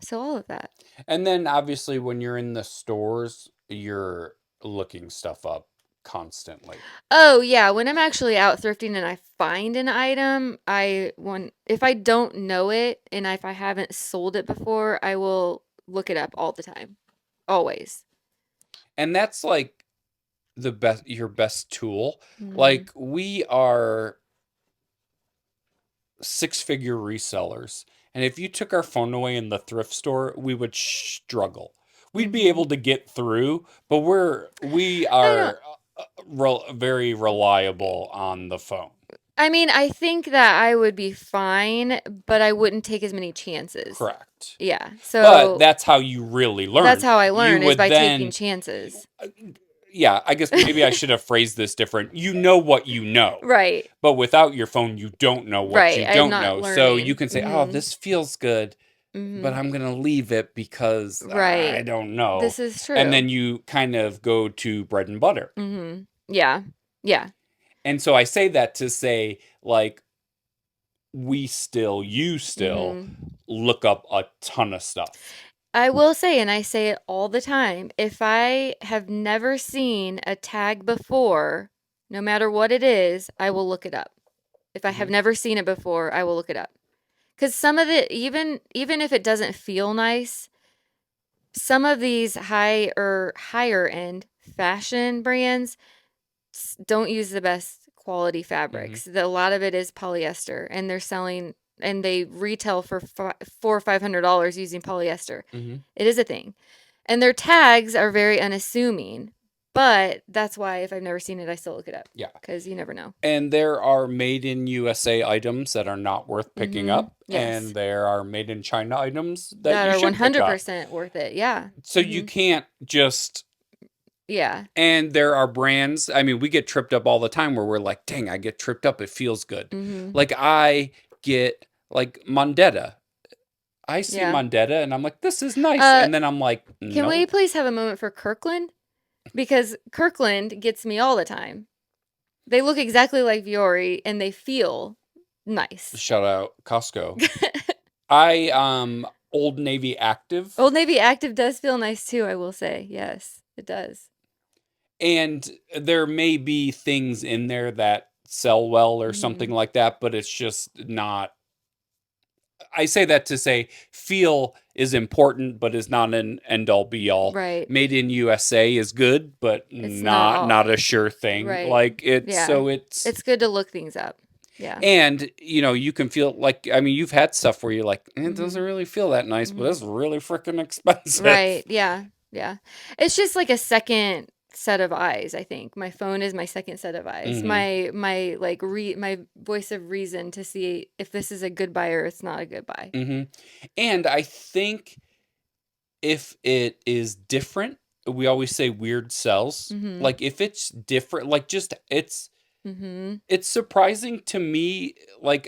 Speaker 2: So all of that.
Speaker 1: And then obviously when you're in the stores, you're looking stuff up constantly.
Speaker 2: Oh yeah, when I'm actually out thrifting and I find an item, if I don't know it and if I haven't sold it before, I will look it up all the time. Always.
Speaker 1: And that's like your best tool.
Speaker 2: Mm-hmm.
Speaker 1: Like we are six-figure resellers. And if you took our phone away in the thrift store, we would struggle. We'd be able to get through, but we are very reliable on the phone.
Speaker 2: I mean, I think that I would be fine, but I wouldn't take as many chances.
Speaker 1: Correct.
Speaker 2: Yeah.
Speaker 1: But
Speaker 2: So
Speaker 1: that's how you really learn.
Speaker 2: that's how I learn is
Speaker 1: would
Speaker 2: by
Speaker 1: then
Speaker 2: taking chances.
Speaker 1: yeah, I guess maybe I should have phrased this different. You know what you know.
Speaker 2: Right.
Speaker 1: But without your phone, you don't know what
Speaker 2: Right.
Speaker 1: you
Speaker 2: I'm
Speaker 1: don't
Speaker 2: not
Speaker 1: know. So
Speaker 2: learning.
Speaker 1: you can say, oh, this feels good, but I'm going to leave it because I
Speaker 2: Right.
Speaker 1: don't know.
Speaker 2: This is true.
Speaker 1: And then you kind of go to bread and butter.
Speaker 2: Yeah. Yeah.
Speaker 1: And so I say that to say, like, you still
Speaker 2: Mhm.
Speaker 1: look up a ton of stuff.
Speaker 2: I will say, and I say it all the time, if I have never seen a tag before, no matter what it is, I will look it up. If I have
Speaker 1: Mhm.
Speaker 2: never seen it before, I will look it up. Because some of it, even if it doesn't feel nice, some of these higher end fashion brands don't use the best quality
Speaker 1: Mhm.
Speaker 2: fabrics. A lot of it is polyester, and they're selling and they retail for $400 or $500 using polyester.
Speaker 1: Mhm.
Speaker 2: It is a thing, and their tags are very unassuming. But that's why if I've never seen it, I still look it up
Speaker 1: Yeah.
Speaker 2: because you never know.
Speaker 1: And there are made in USA items that are not worth picking up,
Speaker 2: Yes,
Speaker 1: and there are made in China items that
Speaker 2: that
Speaker 1: you
Speaker 2: are
Speaker 1: should pick up.
Speaker 2: 100% worth it. Yeah.
Speaker 1: So you can't just.
Speaker 2: Yeah.
Speaker 1: And there are brands, I mean, we get tripped up all the time where we're like, dang, I get tripped up. It feels good.
Speaker 2: Mhm.
Speaker 1: Like, I get, like, Mondetta. I see
Speaker 2: Yeah.
Speaker 1: Mondetta and I'm like, this is nice.
Speaker 2: Uh,
Speaker 1: And then I'm like,
Speaker 2: can we
Speaker 1: no.
Speaker 2: please have a moment for Kirkland? Because Kirkland gets me all the time. They look exactly like Viore and they feel nice.
Speaker 1: Shout out Costco. I Old Navy Active,
Speaker 2: Old Navy Active does feel nice too, I will say. Yes, it does.
Speaker 1: and there may be things in there that sell well or something
Speaker 2: Mhm.
Speaker 1: like that, but it's just not. I say that to say feel is important, but is not an end all be all.
Speaker 2: Right.
Speaker 1: Made in USA is good, but
Speaker 2: It's not all
Speaker 1: not a sure thing.
Speaker 2: right.
Speaker 1: Like it's
Speaker 2: Yeah.
Speaker 1: so it's
Speaker 2: It's good to look things up. Yeah.
Speaker 1: and you can feel like, I mean, you've had stuff where you're like, it doesn't
Speaker 2: Mhm.
Speaker 1: really feel that nice, but
Speaker 2: Mhm.
Speaker 1: it's really freaking expensive.
Speaker 2: Right. Yeah. Yeah. It's just like a second set of eyes, I think. My phone is my second set of eyes.
Speaker 1: Hmm.
Speaker 2: My voice of reason to see if this is a good buy or it's not a good buy.
Speaker 1: Hmm. And I think if it is different, we always say weird sells.
Speaker 2: Mhm.
Speaker 1: Like if it's different, like just
Speaker 2: Mhm.
Speaker 1: it's surprising to me. Like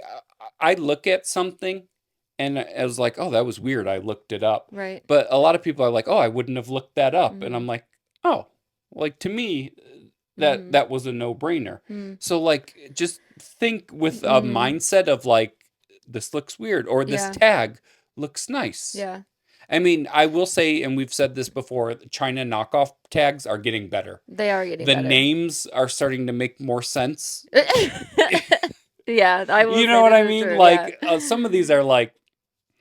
Speaker 1: I look at something and I was like, oh, that was weird. I looked it up.
Speaker 2: Right.
Speaker 1: But a lot of people are like, oh, I wouldn't have looked that up. And I'm
Speaker 2: Mhm.
Speaker 1: like, oh, like to me,
Speaker 2: Mhm.
Speaker 1: that was a no brainer.
Speaker 2: Mm.
Speaker 1: So like, just think with a
Speaker 2: Mhm.
Speaker 1: mindset of like, this looks weird or this
Speaker 2: Yeah.
Speaker 1: tag looks nice.
Speaker 2: Yeah.
Speaker 1: I mean, I will say, and we've said this before, China knockoff tags are getting better.
Speaker 2: They are getting
Speaker 1: The
Speaker 2: better.
Speaker 1: names are starting to make more sense.
Speaker 2: Yeah, I will
Speaker 1: You know
Speaker 2: say
Speaker 1: what
Speaker 2: this
Speaker 1: I
Speaker 2: is
Speaker 1: mean?
Speaker 2: true. Yeah.
Speaker 1: Like some of these are like,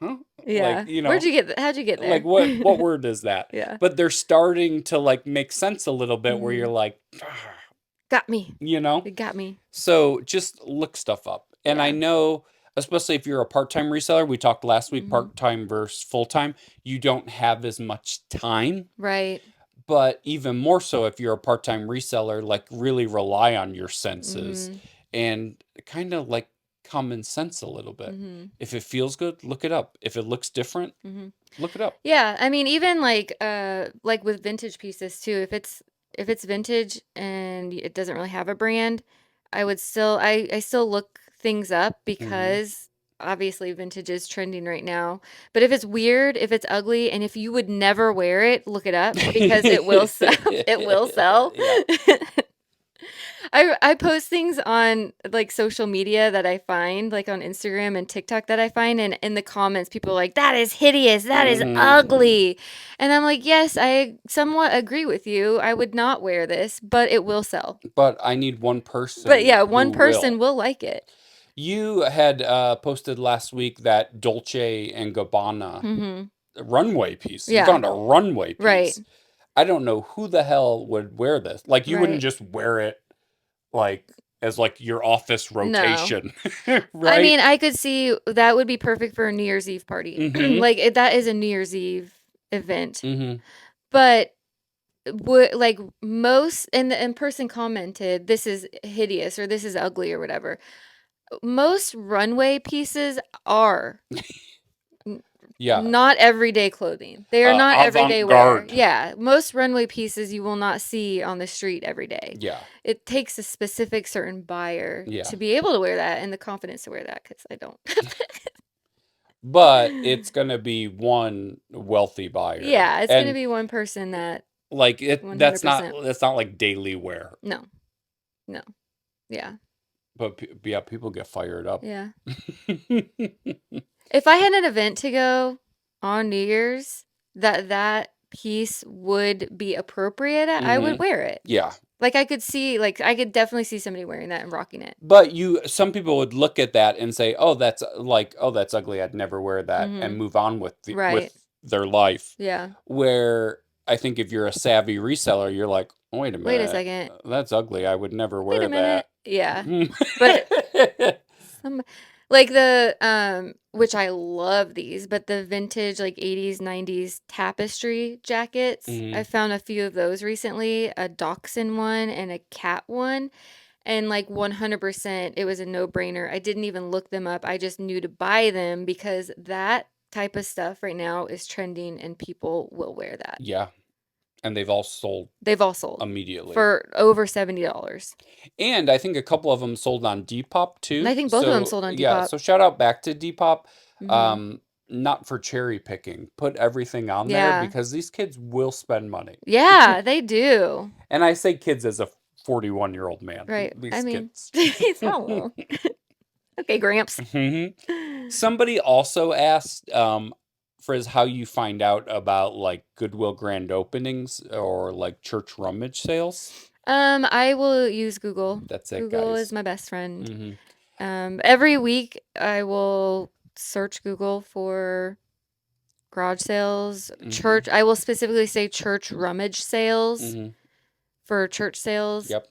Speaker 1: huh? Like,
Speaker 2: Yeah. Where'd you get how'd you get
Speaker 1: like
Speaker 2: there?
Speaker 1: what word is that?
Speaker 2: Yeah.
Speaker 1: But they're starting to like make sense a little bit where you're
Speaker 2: Mhm.
Speaker 1: like,
Speaker 2: Got me.
Speaker 1: you know?
Speaker 2: It got me.
Speaker 1: So just look stuff up. And I
Speaker 2: Yeah.
Speaker 1: know, especially if you're a part-time reseller, we talked last week,
Speaker 2: Mhm.
Speaker 1: part-time versus full-time, you don't have as much time.
Speaker 2: Right.
Speaker 1: But even more so if you're a part-time reseller, like really rely on your senses
Speaker 2: Mhm.
Speaker 1: and kind of like common sense a little bit.
Speaker 2: Mhm.
Speaker 1: If it feels good, look it up. If it looks different,
Speaker 2: Mhm.
Speaker 1: look it up.
Speaker 2: Yeah, I mean even like with vintage pieces too, if it's vintage and it doesn't really have a brand, I still look things up
Speaker 1: Hmm.
Speaker 2: because obviously vintage is trending right now. But if it's weird, if it's ugly, and if you would never wear it, look it up because it will sell. It will sell.
Speaker 1: Yeah.
Speaker 2: I post things on like social media that I find, like on Instagram and TikTok that I find, and in the comments, people are like, "That is hideous. That is
Speaker 1: Hmm.
Speaker 2: ugly," and I'm like, "Yes, I somewhat agree with you. I would not wear this, but it will sell."
Speaker 1: But I need one
Speaker 2: But
Speaker 1: person
Speaker 2: yeah,
Speaker 1: who
Speaker 2: one person
Speaker 1: will.
Speaker 2: will like it.
Speaker 1: You had posted last week that Dolce and Gabbana
Speaker 2: Mhm.
Speaker 1: runway piece. You
Speaker 2: Yeah.
Speaker 1: found a runway
Speaker 2: Right.
Speaker 1: piece. I don't know who the hell would wear this. Like you wouldn't
Speaker 2: Right.
Speaker 1: just wear it like as like your office
Speaker 2: No.
Speaker 1: rotation,
Speaker 2: I
Speaker 1: right?
Speaker 2: mean, I could see that would be perfect for a New Year's Eve party.
Speaker 1: Mm-hmm.
Speaker 2: That is a New Year's Eve event.
Speaker 1: Mm-hmm.
Speaker 2: But would like most and the in person commented, "This is hideous," or "This is ugly," or whatever. Most runway pieces are n-
Speaker 1: Yeah.
Speaker 2: not everyday clothing. They are not everyday wear.
Speaker 1: Avant-garde.
Speaker 2: Yeah, most runway pieces you will not see on the street every day.
Speaker 1: Yeah.
Speaker 2: It takes a specific certain buyer
Speaker 1: Yeah.
Speaker 2: to be able to wear that and the confidence to wear that because I don't.
Speaker 1: But it's gonna be one wealthy buyer.
Speaker 2: Yeah, it's gonna
Speaker 1: And
Speaker 2: be one person that
Speaker 1: like
Speaker 2: one hundred percent.
Speaker 1: that's not like daily wear.
Speaker 2: No, no. Yeah.
Speaker 1: But yeah, people get fired up.
Speaker 2: Yeah. If I had an event to go on New Year's that piece would be appropriate at, I would wear it.
Speaker 1: Yeah.
Speaker 2: Like I could definitely see somebody wearing that and rocking it.
Speaker 1: But some people would look at that and say, "Oh, that's that's ugly. I'd never wear that," and move on with
Speaker 2: Right.
Speaker 1: their life.
Speaker 2: Yeah.
Speaker 1: Where I think if you're a savvy reseller, you're like, "Wait a
Speaker 2: Wait a
Speaker 1: minute,
Speaker 2: second.
Speaker 1: that's ugly. I would never
Speaker 2: Wait a
Speaker 1: wear
Speaker 2: minute.
Speaker 1: that."
Speaker 2: Yeah. But some like the which I love these, but the vintage like 80s, 90s tapestry jackets. I found a few of those recently, a dachshund one and a cat one. And like 100%, it was a no-brainer. I didn't even look them up. I just knew to buy them because that type of stuff right now is trending and people will wear that.
Speaker 1: Yeah, and they've all sold
Speaker 2: They've all sold
Speaker 1: immediately.
Speaker 2: for over $70.
Speaker 1: And I think a couple of them sold on Depop
Speaker 2: And
Speaker 1: too.
Speaker 2: I think both of them sold on
Speaker 1: Yeah,
Speaker 2: Depop.
Speaker 1: so shout out back to Depop.
Speaker 2: Mhm.
Speaker 1: Not for cherry picking. Put everything on there
Speaker 2: Yeah.
Speaker 1: because these kids will spend money.
Speaker 2: Yeah, they do.
Speaker 1: And I say kids as a 41-year-old man.
Speaker 2: Right. I
Speaker 1: These
Speaker 2: mean,
Speaker 1: kids.
Speaker 2: he's how Okay, Gramps.
Speaker 1: Somebody also asked, Frizz, how you find out about like Goodwill grand openings or like church rummage sales.
Speaker 2: I will use Google.
Speaker 1: That's it,
Speaker 2: Google
Speaker 1: guys.
Speaker 2: is my best friend. Every week I will search Google for garage sales, church. I will specifically say church rummage sales for church sales.
Speaker 1: Yep.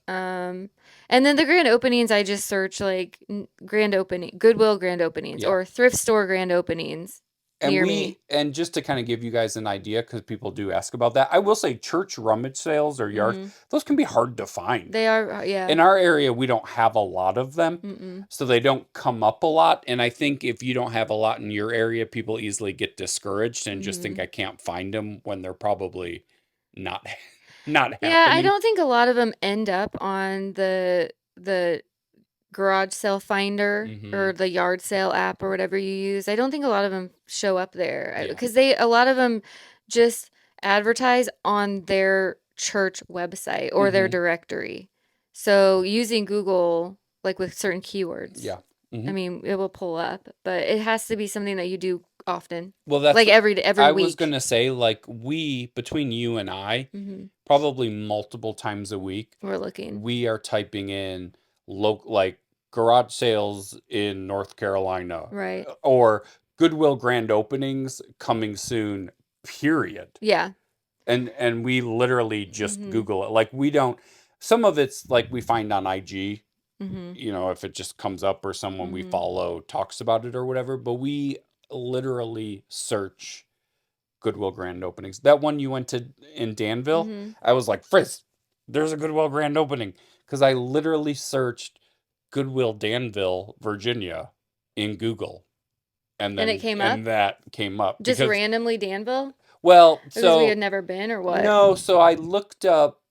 Speaker 2: And then the grand openings, I just search like grand opening, Goodwill grand openings
Speaker 1: Yeah.
Speaker 2: or thrift store grand openings near me.
Speaker 1: And just to kind of give you guys an idea, because people do ask about that, I will say church rummage sales or yard, those can be hard to find.
Speaker 2: They are, yeah.
Speaker 1: In our area, we don't have a lot of them, so they don't come up a lot. And I think if you don't have a lot in your area, people easily get discouraged and just think I can't find them when they're probably not happening.
Speaker 2: Yeah, I don't think a lot of them end up on the garage sale finder or the yard sale app or whatever you use. I don't think a lot of them show up there because a lot of them just advertise on their church website or their directory. So using Google, like with certain keywords,
Speaker 1: Yeah.
Speaker 2: I mean, it will pull up, but it has to be something that you do often.
Speaker 1: Well, that's
Speaker 2: like every
Speaker 1: I
Speaker 2: week.
Speaker 1: was gonna say, like, between you and I, probably multiple times a week,
Speaker 2: We're looking.
Speaker 1: we are typing in like garage sales in North Carolina,
Speaker 2: Right.
Speaker 1: or Goodwill grand openings coming soon, period.
Speaker 2: Yeah.
Speaker 1: And we literally just Google it. Like, we don't. Some of it's like we find on IG. You know, if it just comes up or someone we follow talks about it or whatever, but we literally search Goodwill grand openings. That one you went to in Danville, I was like, Frizz, there's a Goodwill grand opening, because I literally searched Goodwill Danville, Virginia in Google, and then
Speaker 2: it came up?
Speaker 1: that came up
Speaker 2: Just randomly Danville?
Speaker 1: Well,
Speaker 2: because we had never been, or what?
Speaker 1: No, so I looked up.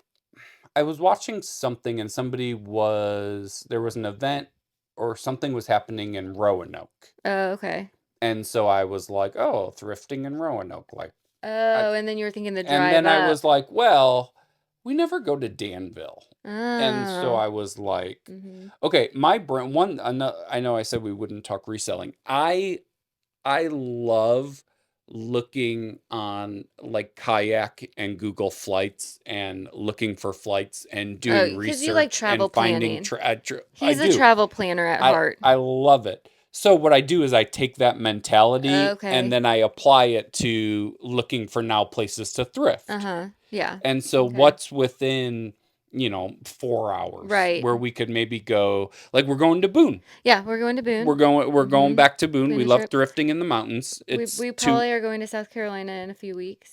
Speaker 1: I was watching something, and there was an event or something was happening in Roanoke.
Speaker 2: Oh, okay.
Speaker 1: And so I was like, oh, thrifting in Roanoke. Like,
Speaker 2: Oh, and then you were thinking the drive
Speaker 1: and then I
Speaker 2: up.
Speaker 1: was like, well, we never go to Danville. And so
Speaker 2: Oh.
Speaker 1: I was like, okay, my brain, I know I said we wouldn't talk reselling. I love looking on like Kayak and Google Flights and looking for flights and doing
Speaker 2: Oh, 'cause
Speaker 1: research
Speaker 2: you like travel
Speaker 1: and finding
Speaker 2: planning.
Speaker 1: I
Speaker 2: He's a
Speaker 1: do.
Speaker 2: travel planner at heart.
Speaker 1: I love it. So what I do is I take that mentality
Speaker 2: Okay.
Speaker 1: and then I apply it to looking for now places to thrift.
Speaker 2: Yeah.
Speaker 1: And so
Speaker 2: Okay.
Speaker 1: what's within, 4 hours,
Speaker 2: Right.
Speaker 1: where we could maybe go, like, we're going to Boone.
Speaker 2: Yeah, we're going to Boone.
Speaker 1: We're going back to Boone.
Speaker 2: Boone
Speaker 1: We
Speaker 2: a
Speaker 1: love
Speaker 2: trip.
Speaker 1: thrifting in the mountains.
Speaker 2: We probably are going to South Carolina in a few weeks.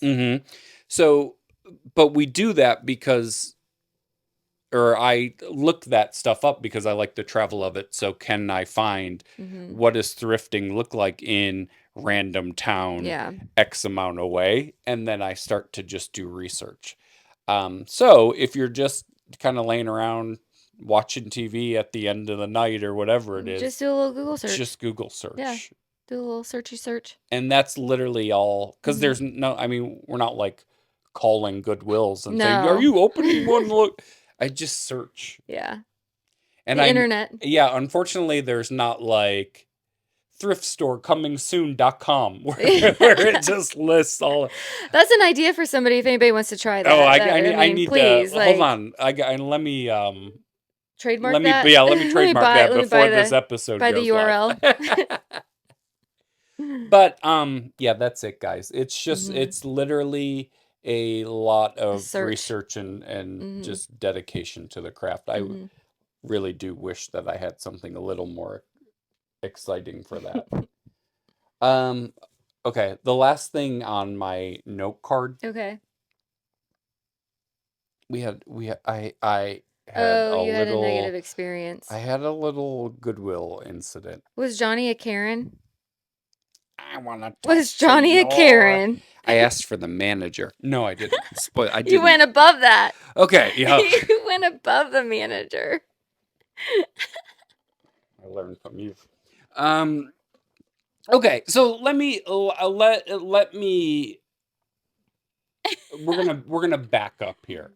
Speaker 1: So, but we do that because, or I look that stuff up because I like the travel of it. So can I find what does thrifting look like in random town, X amount away? And then I start to just do research. So if you're just kind of laying around watching TV at the end of the night or whatever it is,
Speaker 2: just do a little Google search.
Speaker 1: Just Google search.
Speaker 2: Yeah. Do a little searchy search.
Speaker 1: And that's literally all, because there's no, I mean, we're not like calling Goodwills and saying, are you opening one? Look, I just search.
Speaker 2: Yeah.
Speaker 1: And
Speaker 2: The internet.
Speaker 1: yeah, unfortunately, there's not like thrift store coming soon.com where it just lists all.
Speaker 2: That's an idea for somebody if anybody wants to try
Speaker 1: Oh,
Speaker 2: that. I
Speaker 1: I
Speaker 2: mean,
Speaker 1: need to
Speaker 2: please,
Speaker 1: hold
Speaker 2: like,
Speaker 1: on.
Speaker 2: trademark
Speaker 1: But
Speaker 2: that.
Speaker 1: yeah, let me trademark that
Speaker 2: Let me
Speaker 1: before this episode
Speaker 2: buy the
Speaker 1: goes live.
Speaker 2: URL.
Speaker 1: But yeah, that's it, guys. It's just
Speaker 2: Mhm.
Speaker 1: it's literally a lot
Speaker 2: A
Speaker 1: of
Speaker 2: search.
Speaker 1: research and
Speaker 2: Mhm.
Speaker 1: just dedication to the craft. I
Speaker 2: Mhm.
Speaker 1: really do wish that I had something a little more exciting for that. Um, okay, the last thing on my note card,
Speaker 2: Okay.
Speaker 1: I had
Speaker 2: Oh,
Speaker 1: a
Speaker 2: you had a negative
Speaker 1: little
Speaker 2: experience.
Speaker 1: Goodwill incident.
Speaker 2: Was Johnny a Karen?
Speaker 1: I wanna talk
Speaker 2: Was
Speaker 1: to
Speaker 2: Johnny a
Speaker 1: your.
Speaker 2: Karen?
Speaker 1: I asked for the manager. No, I didn't. I
Speaker 2: You
Speaker 1: didn't.
Speaker 2: went above that.
Speaker 1: Okay, yeah.
Speaker 2: You went above the manager.
Speaker 1: I learned from you. Um. Okay, so let me. We're gonna back up here.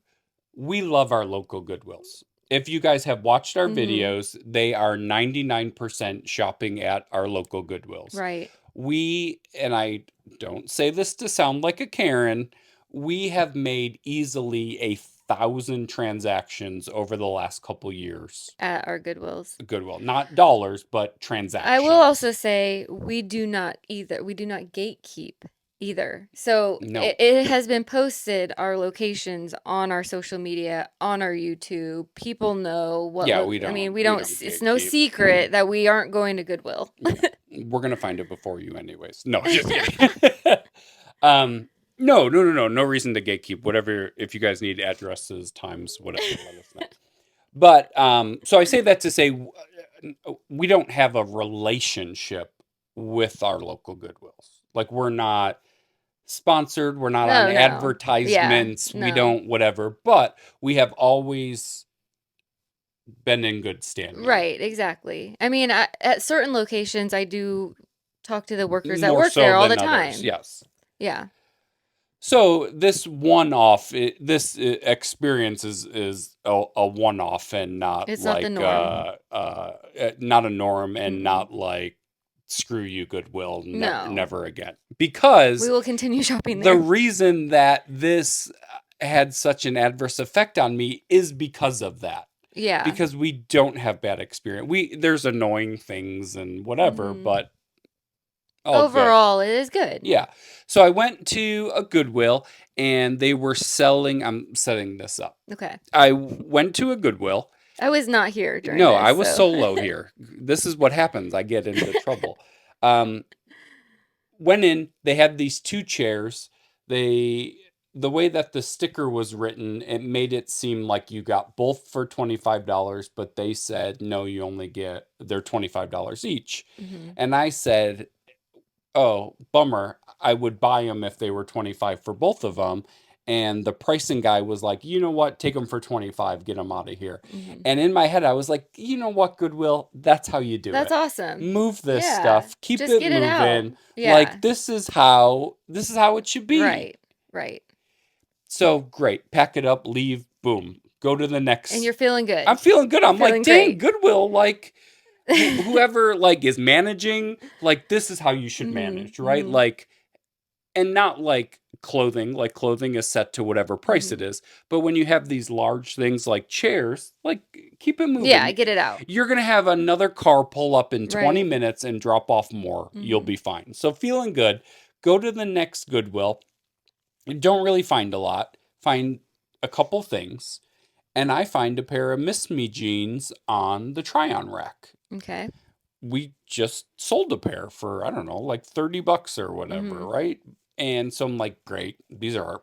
Speaker 1: We love our local Goodwills. If you guys have watched our
Speaker 2: Mhm.
Speaker 1: videos, they are 99% shopping at our local Goodwills.
Speaker 2: Right.
Speaker 1: And I don't say this to sound like a Karen, we have made easily 1,000 transactions over the last couple years.
Speaker 2: At our Goodwills.
Speaker 1: Goodwill, not dollars, but
Speaker 2: I will
Speaker 1: transactions.
Speaker 2: also say we do not gatekeep either. So
Speaker 1: No.
Speaker 2: it has been posted, our locations, on our social media, on our YouTube. People know what
Speaker 1: Yeah,
Speaker 2: I mean,
Speaker 1: we don't
Speaker 2: it's no
Speaker 1: gatekeep.
Speaker 2: secret that we aren't going to Goodwill.
Speaker 1: Yeah. We're gonna find it before you anyways. No, just kidding. um no reason to gatekeep. Whatever, if you guys need addresses, times, whatever, let us know. But so I say that to say we don't have a relationship with our local Goodwills. Like, we're not sponsored, we're not on
Speaker 2: No, no. Yeah,
Speaker 1: advertisements, we
Speaker 2: no.
Speaker 1: don't whatever, but we have always been in good standing.
Speaker 2: Right, exactly. I mean, at certain locations, I do talk to the workers that
Speaker 1: More
Speaker 2: work
Speaker 1: so
Speaker 2: there all the
Speaker 1: than others,
Speaker 2: time.
Speaker 1: yes.
Speaker 2: Yeah.
Speaker 1: So this experience is a one off and not
Speaker 2: It's not the
Speaker 1: like
Speaker 2: norm.
Speaker 1: not a norm, and
Speaker 2: Mm-mm.
Speaker 1: not like screw you Goodwill,
Speaker 2: No.
Speaker 1: never again.
Speaker 2: We
Speaker 1: Because
Speaker 2: will continue shopping
Speaker 1: the
Speaker 2: there.
Speaker 1: reason that this had such an adverse effect on me is because of that.
Speaker 2: Yeah.
Speaker 1: Because we don't have bad experience. There's annoying things and whatever,
Speaker 2: Mhm.
Speaker 1: but all good.
Speaker 2: Overall, it is good.
Speaker 1: Yeah. So I went to a Goodwill and they were selling. I'm setting this up.
Speaker 2: Okay.
Speaker 1: I went to a Goodwill.
Speaker 2: I was not here during
Speaker 1: No, I
Speaker 2: this,
Speaker 1: was
Speaker 2: so.
Speaker 1: solo here. This is what happens. I get into trouble. Um, Went in. They had these two chairs. The way that the sticker was written, it made it seem like you got both for $25, but they said no, you only get they're $25 each.
Speaker 2: Mhm.
Speaker 1: And I said, oh, bummer. I would buy them if they were 25 for both of them. And the pricing guy was like, you know what? Take them for 25, get them out of here.
Speaker 2: Mhm.
Speaker 1: And in my head, I was like, you know what, Goodwill? That's how you do
Speaker 2: That's
Speaker 1: it.
Speaker 2: awesome.
Speaker 1: Move this
Speaker 2: Yeah.
Speaker 1: stuff, keep
Speaker 2: Just
Speaker 1: it
Speaker 2: get it out.
Speaker 1: moving.
Speaker 2: Yeah.
Speaker 1: Like, this is how it should be.
Speaker 2: Right. Right.
Speaker 1: So great. Pack it up, leave, boom. Go to the
Speaker 2: And
Speaker 1: next.
Speaker 2: you're feeling good.
Speaker 1: I'm feeling good. I'm
Speaker 2: Feeling
Speaker 1: like, dang,
Speaker 2: great.
Speaker 1: Goodwill, like whoever like is managing, like, this is how you should
Speaker 2: Mhm.
Speaker 1: manage, right?
Speaker 2: Mhm.
Speaker 1: Like, and not like clothing. Like, clothing is set to whatever price it
Speaker 2: Mhm.
Speaker 1: is. But when you have these large things like chairs, like, keep it
Speaker 2: Yeah,
Speaker 1: moving.
Speaker 2: get it out.
Speaker 1: You're gonna have another car pull up in 20
Speaker 2: Right.
Speaker 1: minutes and drop off more. You'll
Speaker 2: Mhm.
Speaker 1: be fine. So feeling good. Go to the next Goodwill. You don't really find a lot. Find a couple things. And I find a pair of Miss Me jeans on the try-on rack.
Speaker 2: Okay.
Speaker 1: We just sold a pair for, I don't know, like $30 or whatever,
Speaker 2: Mhm.
Speaker 1: right? And so I'm like, great, these are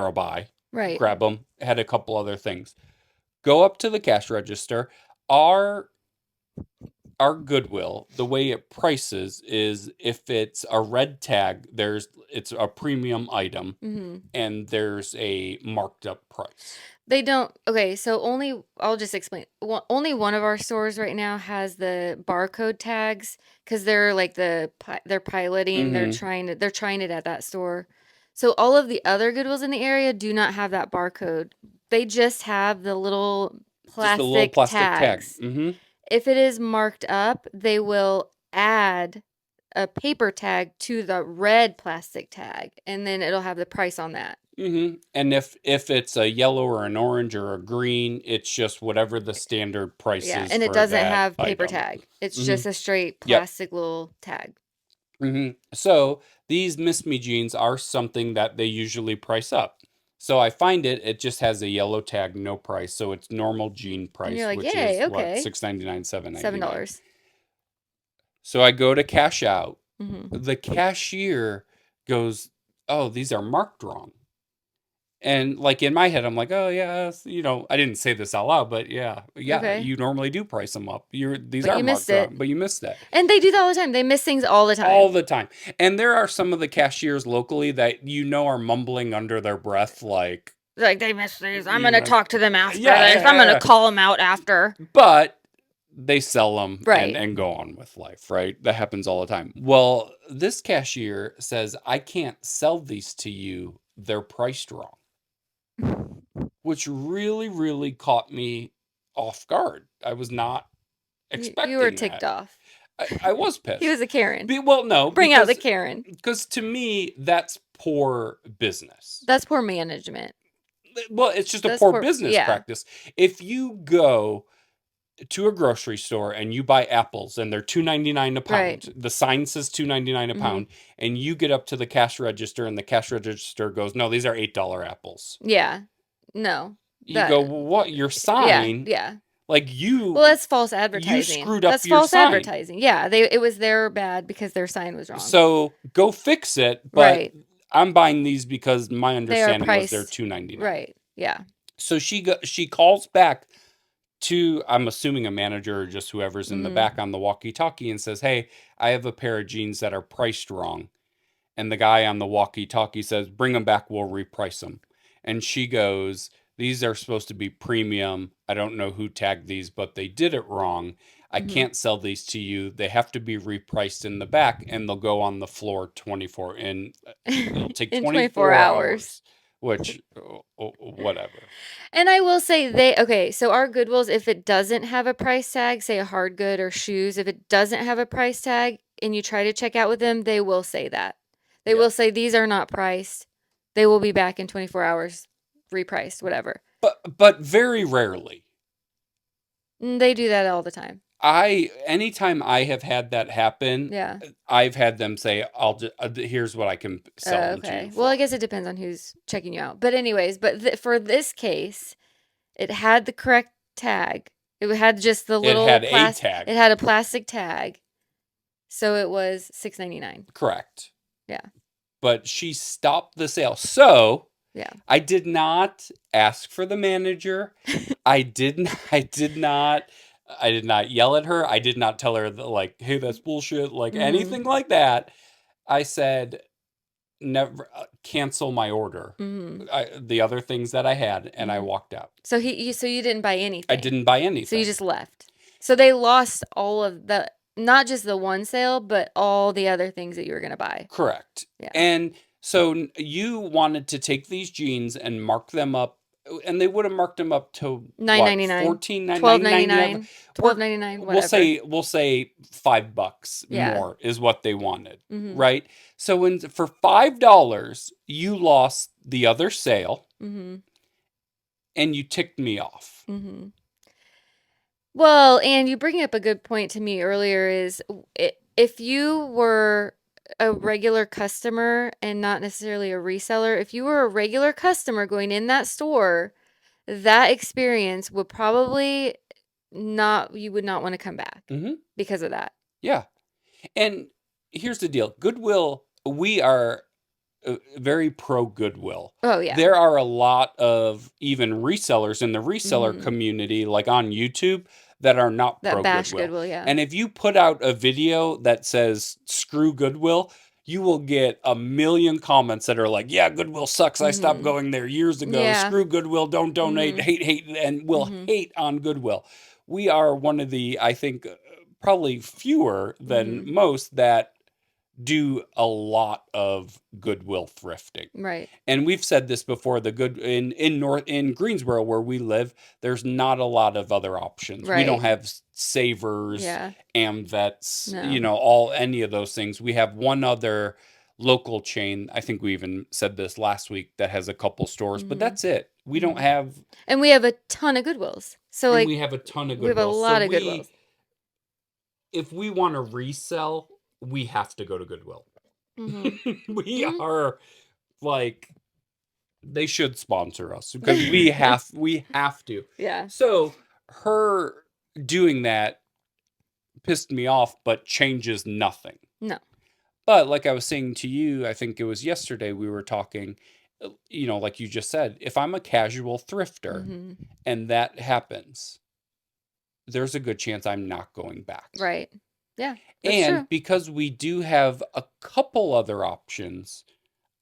Speaker 1: a buy.
Speaker 2: Right.
Speaker 1: Grab them. Had a couple other things. Go up to the cash register. Our our Goodwill, the way it prices is, if it's a red tag, it's a premium item
Speaker 2: Mhm.
Speaker 1: and there's a marked up price.
Speaker 2: They don't. Okay, so I'll just explain. Only one of our stores right now has the barcode tags because they're like they're piloting.
Speaker 1: Mm-hmm.
Speaker 2: They're trying it at that store. So all of the other Goodwills in the area do not have that barcode. They just have the little
Speaker 1: Just a little
Speaker 2: plastic
Speaker 1: plastic tag.
Speaker 2: tags.
Speaker 1: Mm-hmm.
Speaker 2: If it is marked up, they will add a paper tag to the red plastic tag, and then it'll have the price on that.
Speaker 1: Mm-hmm. And if it's a yellow or an orange or a green, it's just whatever the standard price
Speaker 2: Yeah,
Speaker 1: is
Speaker 2: and it
Speaker 1: for
Speaker 2: doesn't
Speaker 1: that
Speaker 2: have paper
Speaker 1: item.
Speaker 2: tag. It's
Speaker 1: Mm-hmm.
Speaker 2: just a straight
Speaker 1: Yep.
Speaker 2: plastic little tag.
Speaker 1: Mm-hmm. So these Miss Me jeans are something that they usually price up. So I find it just has a yellow tag, no price. So it's normal jean
Speaker 2: And you're
Speaker 1: price,
Speaker 2: like,
Speaker 1: which
Speaker 2: yay,
Speaker 1: is what,
Speaker 2: okay.
Speaker 1: $6.99, $7.99.
Speaker 2: $7.
Speaker 1: So I go to cash out.
Speaker 2: Mm-hmm.
Speaker 1: The cashier goes, "Oh, these are marked wrong." And like in my head, I'm like, "Oh yeah, I didn't say this out loud, but yeah,
Speaker 2: Okay.
Speaker 1: you normally do price them up. These
Speaker 2: But
Speaker 1: are
Speaker 2: you missed
Speaker 1: marked
Speaker 2: it.
Speaker 1: wrong, but you missed that
Speaker 2: And they do that all the time. They miss things all the
Speaker 1: all
Speaker 2: time.
Speaker 1: the time." And there are some of the cashiers locally that are mumbling under their breath, like,
Speaker 2: Like, they missed these. I'm
Speaker 1: you
Speaker 2: going to
Speaker 1: know,
Speaker 2: talk to them after
Speaker 1: yeah,
Speaker 2: this. I'm going to call them out after.
Speaker 1: but they sell them
Speaker 2: Right.
Speaker 1: and go on with life, right? That happens all the time. Well, this cashier says, "I can't sell these to you. They're priced wrong," which really, really caught me off guard. I was not
Speaker 2: You were
Speaker 1: expecting
Speaker 2: ticked
Speaker 1: that.
Speaker 2: off.
Speaker 1: I was
Speaker 2: He was
Speaker 1: pissed.
Speaker 2: a Karen.
Speaker 1: Well, no,
Speaker 2: Bring out the Karen.
Speaker 1: because to me, that's poor business.
Speaker 2: That's poor management.
Speaker 1: Well, it's just a
Speaker 2: That's
Speaker 1: poor
Speaker 2: poor,
Speaker 1: business
Speaker 2: yeah.
Speaker 1: practice. If you go to a grocery store and you buy apples and they're $2.99 a pound.
Speaker 2: Right.
Speaker 1: The sign says $2.99 a pound, and you get up to the cash register and the cash register goes, "No, these are $8 apples."
Speaker 2: Yeah. No.
Speaker 1: You go, "Well, what? Your sign?
Speaker 2: Yeah.
Speaker 1: Like
Speaker 2: Well, that's false
Speaker 1: you
Speaker 2: advertising.
Speaker 1: screwed up
Speaker 2: That's
Speaker 1: your
Speaker 2: false
Speaker 1: sign.
Speaker 2: advertising. Yeah, it was their bad because their sign was wrong.
Speaker 1: So go fix it." But
Speaker 2: Right.
Speaker 1: I'm buying these because my
Speaker 2: They are
Speaker 1: understanding was they're
Speaker 2: priced.
Speaker 1: $2.99.
Speaker 2: Right. Yeah.
Speaker 1: So she calls back to, I'm assuming, a manager or just whoever's in the back on the walkie-talkie and says, "Hey, I have a pair of jeans that are priced wrong." And the guy on the walkie-talkie says, "Bring them back, we'll reprice them." And she goes, "These are supposed to be premium. I don't know who tagged these, but they did it wrong. I can't sell these to you. They have to be repriced in the back, and they'll go on the floor 24 and it'll take
Speaker 2: In
Speaker 1: 24 hours." Which, whatever.
Speaker 2: And I will say so our Goodwills, if it doesn't have a price tag, say a hard good or shoes, if it doesn't have a price tag and you try to check out with them, they will say that. They will say these are not priced. They will be back in 24 hours, repriced, whatever.
Speaker 1: But very rarely.
Speaker 2: They do that all the time.
Speaker 1: Anytime I have had that happen,
Speaker 2: Yeah.
Speaker 1: I've had them say, here's what I can sell them to you for."
Speaker 2: Well, I guess it depends on who's checking you out. But anyways, for this case, it had the correct tag. It had just the little
Speaker 1: had a tag.
Speaker 2: It had a plastic tag. So it was $6.99.
Speaker 1: Correct.
Speaker 2: Yeah.
Speaker 1: But she stopped the sale. So
Speaker 2: Yeah.
Speaker 1: I did not ask for the manager. I did not yell at her. I did not tell her that, like, "Hey, that's bullshit," like anything like that. I said, "Never cancel my order." The other things that I had, and I walked out.
Speaker 2: So you didn't buy anything.
Speaker 1: I didn't buy anything.
Speaker 2: So you just left. So they lost all of not just the one sale, but all the other things that you were going to buy.
Speaker 1: Correct.
Speaker 2: Yeah.
Speaker 1: And so you wanted to take these jeans and mark them up, and they would have marked them up to
Speaker 2: $9.99,
Speaker 1: $14.99,
Speaker 2: $12.99, whatever.
Speaker 1: We'll say $5 more is what they wanted, right? So for $5, you lost the other sale, and you ticked me off.
Speaker 2: Well, and you bring up a good point to me earlier is if you were a regular customer and not necessarily a reseller, if you were a regular customer going in that store, that experience would probably you would not want to come back because of that.
Speaker 1: Yeah. And here's the deal. Goodwill, we are very pro Goodwill.
Speaker 2: Oh, yeah.
Speaker 1: There are a lot of even resellers in the reseller community, like on YouTube, that are not pro
Speaker 2: bash
Speaker 1: Goodwill.
Speaker 2: Goodwill, yeah.
Speaker 1: And if you put out a video that says "screw Goodwill," you will get a million comments that are like, "Yeah, Goodwill sucks. I stopped going there years ago.
Speaker 2: Yeah.
Speaker 1: Screw Goodwill. Don't donate. Hate, and will hate on Goodwill." We are one of the, I think, probably fewer than most that do a lot of Goodwill thrifting.
Speaker 2: Right.
Speaker 1: And we've said this before, the good in Greensboro where we live, there's not a lot of other options. We don't
Speaker 2: Right.
Speaker 1: have Savers,
Speaker 2: Yeah.
Speaker 1: Amvets,
Speaker 2: No.
Speaker 1: all any of those things. We have one other local chain. I think we even said this last week that has a couple stores, but
Speaker 2: Mhm.
Speaker 1: that's it. We don't
Speaker 2: Mhm.
Speaker 1: have,
Speaker 2: And we have a ton of Goodwills. So
Speaker 1: and
Speaker 2: like
Speaker 1: we have a ton of
Speaker 2: we have a
Speaker 1: Goodwill. So
Speaker 2: lot of Goodwills.
Speaker 1: if we want to resell, we have to go to Goodwill.
Speaker 2: Mhm.
Speaker 1: We
Speaker 2: Mhm.
Speaker 1: are like, they should sponsor us because we have to.
Speaker 2: Yeah.
Speaker 1: So her doing that pissed me off, but changes nothing.
Speaker 2: No.
Speaker 1: But like I was saying to you, I think it was yesterday we were talking, like you just said, if I'm a casual thrifter
Speaker 2: Mhm.
Speaker 1: and that happens, there's a good chance I'm not going back.
Speaker 2: Right. Yeah, that's
Speaker 1: And
Speaker 2: true.
Speaker 1: because we do have a couple other options,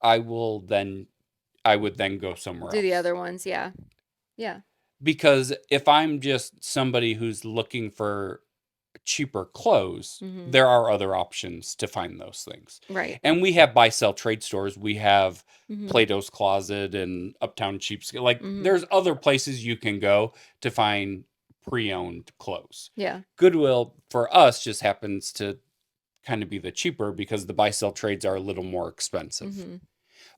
Speaker 1: I would then go somewhere
Speaker 2: Do the
Speaker 1: else.
Speaker 2: other ones, yeah. Yeah.
Speaker 1: Because if I'm just somebody who's looking for cheaper clothes,
Speaker 2: Mhm.
Speaker 1: there are other options to find those things.
Speaker 2: Right.
Speaker 1: And we have buy sell trade stores. We have
Speaker 2: Mhm.
Speaker 1: Plato's Closet and Uptown Cheapskate. Like
Speaker 2: Mhm.
Speaker 1: there's other places you can go to find pre-owned clothes.
Speaker 2: Yeah.
Speaker 1: Goodwill for us just happens to kind of be the cheaper because the buy sell trades are a little more expensive.
Speaker 2: Mhm.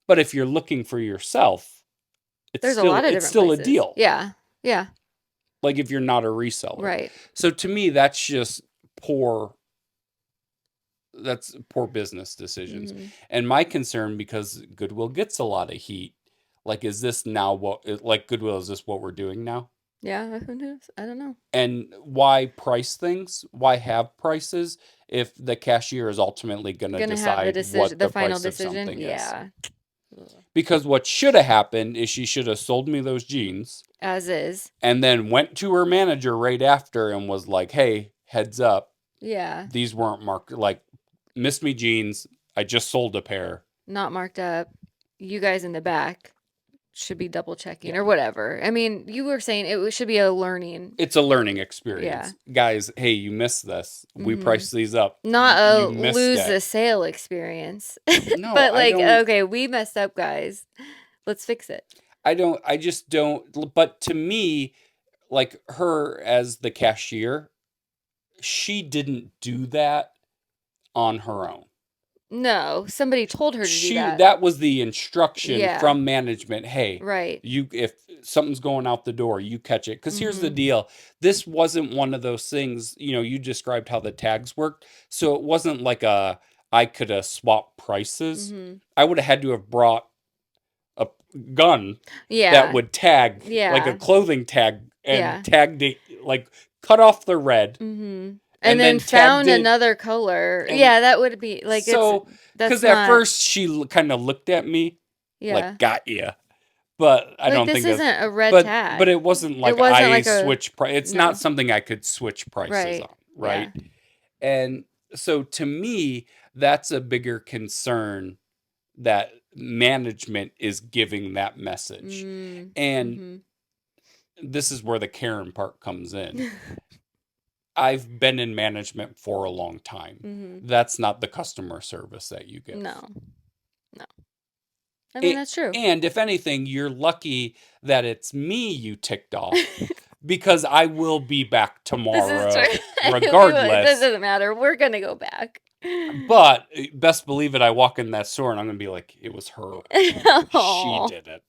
Speaker 1: But if you're looking for yourself,
Speaker 2: There's a lot of
Speaker 1: it's
Speaker 2: different
Speaker 1: still a
Speaker 2: places.
Speaker 1: deal.
Speaker 2: Yeah. Yeah.
Speaker 1: Like if you're not a reseller.
Speaker 2: Right.
Speaker 1: So to me, that's just poor. That's poor business decisions.
Speaker 2: Mhm.
Speaker 1: And my concern, because Goodwill gets a lot of heat, like, is this now like Goodwill, is this what we're doing now?
Speaker 2: Yeah, who knows? I don't know.
Speaker 1: And why price things? Why have prices if the cashier is ultimately going to
Speaker 2: Gonna have the
Speaker 1: decide
Speaker 2: decision,
Speaker 1: what
Speaker 2: the
Speaker 1: the
Speaker 2: final
Speaker 1: price of
Speaker 2: decision.
Speaker 1: something is?
Speaker 2: Yeah. Ugh.
Speaker 1: Because what should have happened is she should have sold me those jeans
Speaker 2: As is.
Speaker 1: and then went to her manager right after and was like, hey, heads up,
Speaker 2: Yeah.
Speaker 1: these weren't marked, like, missed me jeans. I just sold a pair.
Speaker 2: Not marked up. You guys in the back should be double checking
Speaker 1: Yeah.
Speaker 2: or whatever. I mean, you were saying it should be a learning.
Speaker 1: It's a learning
Speaker 2: Yeah.
Speaker 1: experience. Guys, hey, you missed this. We
Speaker 2: Mhm.
Speaker 1: priced these up.
Speaker 2: Not
Speaker 1: You
Speaker 2: a
Speaker 1: missed
Speaker 2: lose
Speaker 1: it.
Speaker 2: the sale experience.
Speaker 1: No,
Speaker 2: But
Speaker 1: I
Speaker 2: like,
Speaker 1: don't.
Speaker 2: okay, we messed up, guys. Let's fix it.
Speaker 1: I just don't. But to me, like her as the cashier, she didn't do that on her own.
Speaker 2: No, somebody told her to do that.
Speaker 1: That was the instruction
Speaker 2: Yeah.
Speaker 1: from management. Hey,
Speaker 2: Right.
Speaker 1: if something's going out the door, you catch it. Because here's the
Speaker 2: Mhm.
Speaker 1: deal. This wasn't one of those things, you described how the tags worked. So it wasn't like I could have swapped prices.
Speaker 2: Mhm.
Speaker 1: I would have had to have brought a gun that
Speaker 2: Yeah.
Speaker 1: would tag, like a
Speaker 2: Yeah.
Speaker 1: clothing tag,
Speaker 2: Yeah.
Speaker 1: and tagged it, like cut off the red
Speaker 2: Mhm.
Speaker 1: and
Speaker 2: And then
Speaker 1: then tagged
Speaker 2: found
Speaker 1: it.
Speaker 2: another color.
Speaker 1: And
Speaker 2: Yeah, that would be like
Speaker 1: so,
Speaker 2: that's
Speaker 1: because at
Speaker 2: not.
Speaker 1: first she kind of looked at me
Speaker 2: Yeah.
Speaker 1: like, got you. But I
Speaker 2: Like
Speaker 1: don't
Speaker 2: this
Speaker 1: think that's,
Speaker 2: isn't a red
Speaker 1: but
Speaker 2: tag.
Speaker 1: it wasn't
Speaker 2: It
Speaker 1: like
Speaker 2: wasn't
Speaker 1: I
Speaker 2: like a
Speaker 1: switch price. It's
Speaker 2: no.
Speaker 1: not something I could switch prices
Speaker 2: Right.
Speaker 1: on, right?
Speaker 2: Yeah.
Speaker 1: And so to me, that's a bigger concern that management is giving that message.
Speaker 2: Mm.
Speaker 1: And
Speaker 2: Mhm.
Speaker 1: this is where the Karen part comes in. I've been in management for a long time.
Speaker 2: Mhm.
Speaker 1: That's not the customer service that you give.
Speaker 2: No. No. I mean,
Speaker 1: A-
Speaker 2: that's true.
Speaker 1: And if anything, you're lucky that it's me you ticked off because I will be back
Speaker 2: This is
Speaker 1: tomorrow
Speaker 2: true. That
Speaker 1: regardless.
Speaker 2: doesn't matter. We're gonna go back.
Speaker 1: But best believe it, I walk in that store and I'm gonna be like, it was her. She
Speaker 2: Aw.
Speaker 1: did it.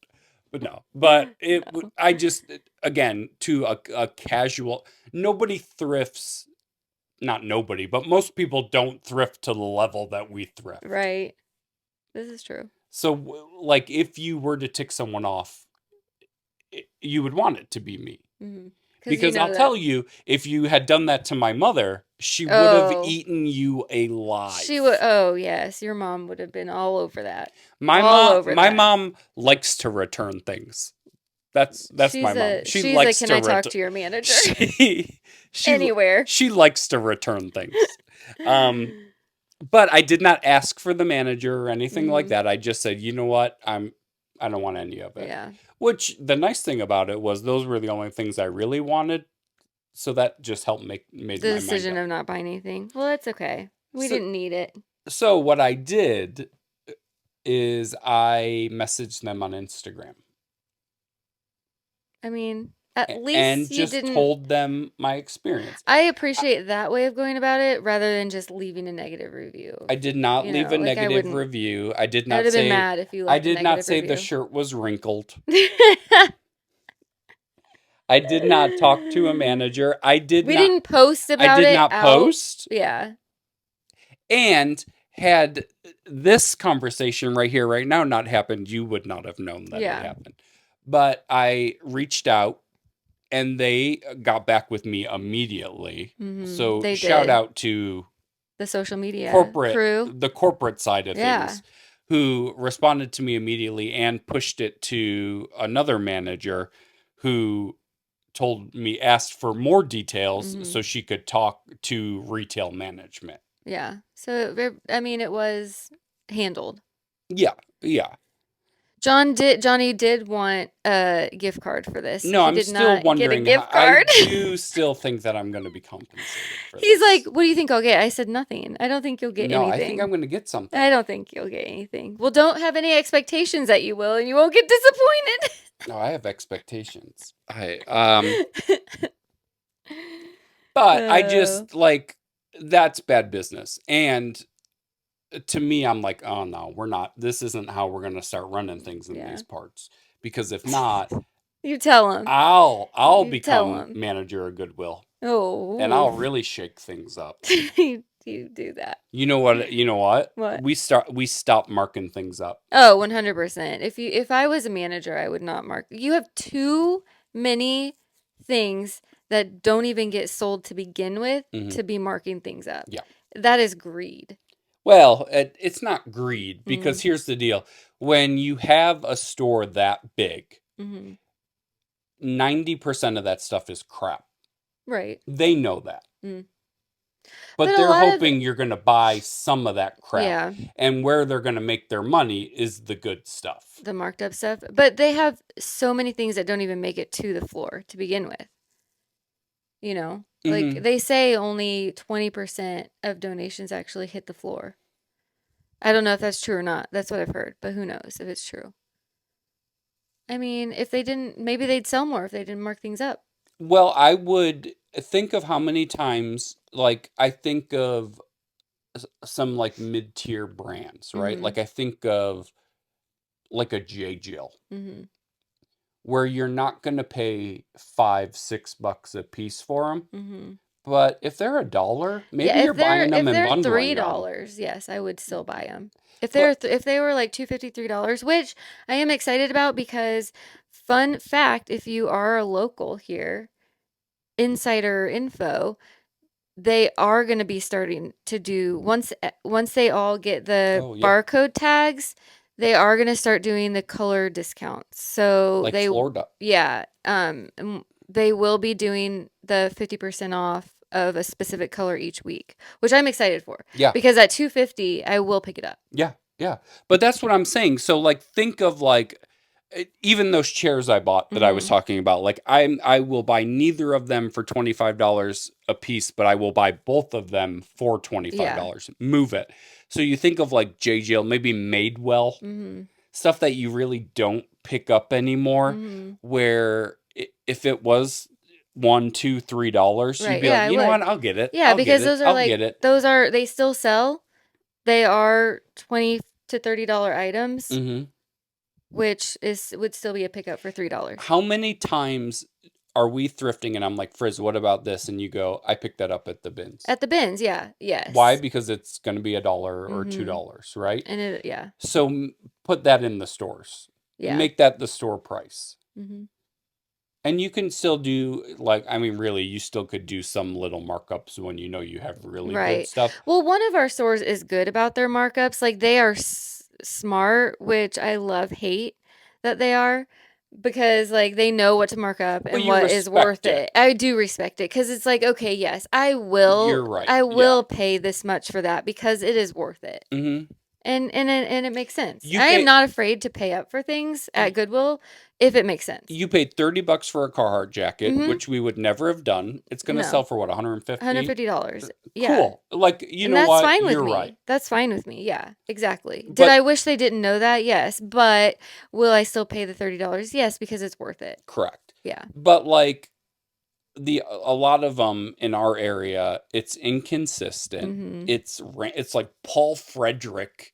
Speaker 1: But no. But
Speaker 2: No.
Speaker 1: I just, again, to a casual, nobody thrifts. Not nobody, but most people don't thrift to the level that we thrift.
Speaker 2: Right. This is true.
Speaker 1: So, like, if you were to tick someone off, you would want it to be me.
Speaker 2: Mhm. 'Cause you
Speaker 1: Because
Speaker 2: know
Speaker 1: I'll
Speaker 2: that.
Speaker 1: tell you, if you had done that to my mother, she would have
Speaker 2: Oh.
Speaker 1: eaten you alive.
Speaker 2: She would. Oh yes, your mom would have been all over that.
Speaker 1: My
Speaker 2: All over
Speaker 1: my
Speaker 2: that.
Speaker 1: mom likes to return things. That's my mom. She
Speaker 2: She's
Speaker 1: likes
Speaker 2: can
Speaker 1: to
Speaker 2: I talk to your manager?
Speaker 1: she
Speaker 2: Anywhere.
Speaker 1: she likes to return things. But I did not ask for the manager or anything like
Speaker 2: Mhm.
Speaker 1: that. I just said, you know what, I don't want any of it.
Speaker 2: Yeah.
Speaker 1: Which the nice thing about it was those were the only things I really wanted. So that just helped made
Speaker 2: The
Speaker 1: my mind
Speaker 2: decision
Speaker 1: up.
Speaker 2: of not buying anything. Well, that's okay. We
Speaker 1: So
Speaker 2: didn't need it.
Speaker 1: So what I did is I messaged them on Instagram
Speaker 2: I mean, at
Speaker 1: and
Speaker 2: least you
Speaker 1: just
Speaker 2: didn't.
Speaker 1: told them my experience.
Speaker 2: I appreciate that way of going about it rather than just leaving a negative review.
Speaker 1: I did not leave a
Speaker 2: Like I
Speaker 1: negative
Speaker 2: wouldn't.
Speaker 1: review.
Speaker 2: I would have been mad if you
Speaker 1: I
Speaker 2: left a
Speaker 1: did not
Speaker 2: negative
Speaker 1: say the
Speaker 2: review.
Speaker 1: shirt was wrinkled. I did not talk to a manager.
Speaker 2: We didn't post
Speaker 1: I
Speaker 2: about
Speaker 1: did
Speaker 2: it
Speaker 1: not
Speaker 2: out.
Speaker 1: post
Speaker 2: Yeah.
Speaker 1: and had this conversation right here, right now not happened, you would not have known that it
Speaker 2: Yeah.
Speaker 1: happened. But I reached out and they got back with me immediately. So
Speaker 2: They
Speaker 1: shout
Speaker 2: did.
Speaker 1: out to
Speaker 2: The social media crew.
Speaker 1: the corporate side of
Speaker 2: Yeah.
Speaker 1: things, who responded to me immediately and pushed it to another manager who asked for more details so she could talk to retail management.
Speaker 2: Yeah. So I mean, it was handled.
Speaker 1: Yeah, yeah.
Speaker 2: Johnny did want a gift card for this.
Speaker 1: No,
Speaker 2: He
Speaker 1: I'm
Speaker 2: did
Speaker 1: still
Speaker 2: not get a
Speaker 1: wondering.
Speaker 2: gift
Speaker 1: I
Speaker 2: card.
Speaker 1: do still think that I'm going to be compensated for
Speaker 2: He's
Speaker 1: this.
Speaker 2: like, "What do you think I'll get?" I said, "Nothing. I don't think you'll get
Speaker 1: No,
Speaker 2: anything."
Speaker 1: I think I'm going to get something.
Speaker 2: I don't think you'll get anything. Well, don't have any expectations that you will, and you won't get disappointed.
Speaker 1: No, I have expectations. But I just like, that's bad business. And to me, I'm like, oh no, we're not. This isn't how we're going to start running things in these parts. Because if not,
Speaker 2: You tell him.
Speaker 1: I'll
Speaker 2: You tell
Speaker 1: become
Speaker 2: 'em.
Speaker 1: manager of Goodwill.
Speaker 2: Oh.
Speaker 1: And I'll really shake things up.
Speaker 2: You do that.
Speaker 1: You know what?
Speaker 2: What?
Speaker 1: We stop marking things up.
Speaker 2: Oh, 100%. If I was a manager, I would not mark. You have too many things that don't even get sold to begin with to be marking things up.
Speaker 1: Yeah.
Speaker 2: That is greed.
Speaker 1: Well, it's not greed, because here's the deal. When you have a store that big, 90% of that stuff is crap.
Speaker 2: Right.
Speaker 1: They know that. But they're hoping you're going to buy some of that crap.
Speaker 2: Yeah.
Speaker 1: And where they're going to make their money is the good stuff.
Speaker 2: The marked up stuff. But they have so many things that don't even make it to the floor to begin with. You know? Like they say only 20% of donations actually hit the floor. I don't know if that's true or not. That's what I've heard, but who knows if it's true. I mean, if they didn't, maybe they'd sell more if they didn't mark things up.
Speaker 1: Well, I would think of how many times, like, I think of some like mid-tier brands, right? Like I think of like a J. Jill, where you're not going to pay $5-6 a piece for them. But if they're $1, maybe you're buying them and bundling them.
Speaker 2: $3, yes, I would still buy them. If they were like $2.53, which I am excited about, because fun fact, if you are a local here, insider info, they are going to be starting to do, once they all get the barcode tags, they are going to start doing the color discounts. So
Speaker 1: like Florida.
Speaker 2: Yeah, they will be doing the 50% off of a specific color each week, which I'm excited for.
Speaker 1: Yeah.
Speaker 2: Because at $2.50, I will pick it up.
Speaker 1: Yeah, yeah. But that's what I'm saying. So like, think of like, even those chairs I bought that I was talking about, like I will buy neither of them for $25 a piece, but I will buy both of them for $25. Move it. So you think of like JGL, maybe Madewell, stuff that you really don't pick up anymore, where if it was $1, $2, $3, you'd be like, you know what, I'll get it.
Speaker 2: Yeah, because those are they still sell. They are $20 to $30 items. Which would still be a pickup for $3.
Speaker 1: How many times are we thrifting and I'm like, Frizz, what about this? And you go, I picked that up at the bins.
Speaker 2: At the bins, yeah. Yes.
Speaker 1: Why? Because it's going to be $1 or $2, right?
Speaker 2: And
Speaker 1: So put that in the stores.
Speaker 2: Yeah.
Speaker 1: Make that the store price. And you can still do, like, I mean, really, you still could do some little markups when you know you have really good stuff.
Speaker 2: Well, one of our stores is good about their markups. Like, they are smart, which I hate that they are, because like they know what to mark up and what is worth it. I do respect it, because it's like, okay, yes, I will.
Speaker 1: You're right.
Speaker 2: I will pay this much for that because it is worth it. And it makes sense.
Speaker 1: You
Speaker 2: I am
Speaker 1: pay
Speaker 2: not afraid to pay up for things at Goodwill if it makes sense.
Speaker 1: you paid $30 for a Carhartt jacket,
Speaker 2: Mhm.
Speaker 1: which we would never have done. It's gonna sell
Speaker 2: No.
Speaker 1: for what, 150?
Speaker 2: $150. Yeah.
Speaker 1: Cool. Like, you
Speaker 2: And
Speaker 1: know
Speaker 2: that's
Speaker 1: what?
Speaker 2: fine with
Speaker 1: You're right.
Speaker 2: me. That's fine with me. Yeah, exactly. Did
Speaker 1: But
Speaker 2: I wish they didn't know that? Yes. But will I still pay the $30? Yes, because it's worth it.
Speaker 1: correct.
Speaker 2: Yeah.
Speaker 1: But like a lot of them in our area, it's inconsistent.
Speaker 2: Mhm.
Speaker 1: It's like Paul Frederick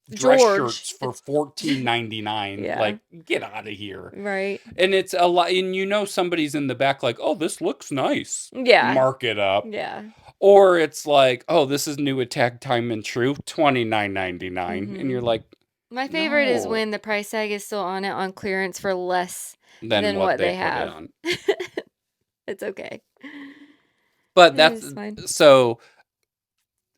Speaker 1: dress
Speaker 2: George.
Speaker 1: shirts for
Speaker 2: It's
Speaker 1: $14.99.
Speaker 2: yeah.
Speaker 1: Like, get out of here.
Speaker 2: Right.
Speaker 1: And it's a lot, and you know somebody's in the back like, oh, this looks nice.
Speaker 2: Yeah.
Speaker 1: Mark it up.
Speaker 2: Yeah.
Speaker 1: Or it's like, oh, this is new Attack Time and True, $29.99. And you're
Speaker 2: Mhm.
Speaker 1: like,
Speaker 2: My favorite is
Speaker 1: no,
Speaker 2: when the price tag is still on it on clearance for less
Speaker 1: than
Speaker 2: than
Speaker 1: what
Speaker 2: what
Speaker 1: they
Speaker 2: they
Speaker 1: put
Speaker 2: have.
Speaker 1: on.
Speaker 2: It's okay.
Speaker 1: But
Speaker 2: It
Speaker 1: that's
Speaker 2: is fine.
Speaker 1: so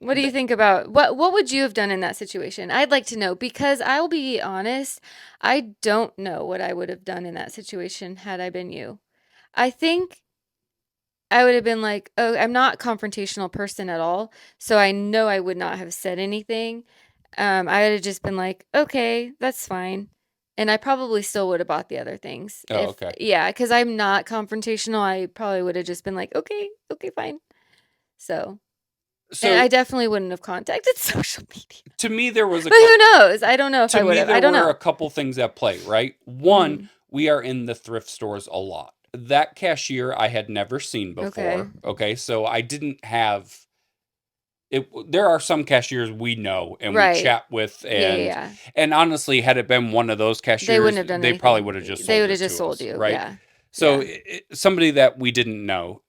Speaker 2: What do you
Speaker 1: th-
Speaker 2: think about what would you have done in that situation? I'd like to know because I'll be honest, I don't know what I would have done in that situation had I been you. I think I would have been like, "Oh, I'm not a confrontational person at all, so I know I would not have said anything." I would have just been like, "Okay, that's fine." And I probably still would have bought the other things.
Speaker 1: oh,
Speaker 2: If
Speaker 1: okay.
Speaker 2: yeah, because I'm not confrontational, I probably would have just been like, "Okay, okay, fine." So, and I
Speaker 1: So
Speaker 2: definitely wouldn't have contacted social media.
Speaker 1: to me there was a
Speaker 2: But who knows? I don't know if
Speaker 1: to
Speaker 2: I would
Speaker 1: me
Speaker 2: have. I
Speaker 1: there
Speaker 2: don't
Speaker 1: were a
Speaker 2: know.
Speaker 1: couple things at play, right? One,
Speaker 2: Mhm.
Speaker 1: we are in the thrift stores a lot. That cashier I had never seen
Speaker 2: Okay.
Speaker 1: before. Okay, so I didn't have it. There are some cashiers we know and we
Speaker 2: Right.
Speaker 1: chat with,
Speaker 2: Yeah, yeah, yeah.
Speaker 1: and honestly, had it been one of those
Speaker 2: They wouldn't
Speaker 1: cashiers,
Speaker 2: have done
Speaker 1: they probably would
Speaker 2: anything.
Speaker 1: have just
Speaker 2: They
Speaker 1: sold
Speaker 2: would have
Speaker 1: it
Speaker 2: just
Speaker 1: to
Speaker 2: sold
Speaker 1: us,
Speaker 2: you.
Speaker 1: right?
Speaker 2: Yeah.
Speaker 1: So
Speaker 2: Yeah.
Speaker 1: somebody that we didn't know,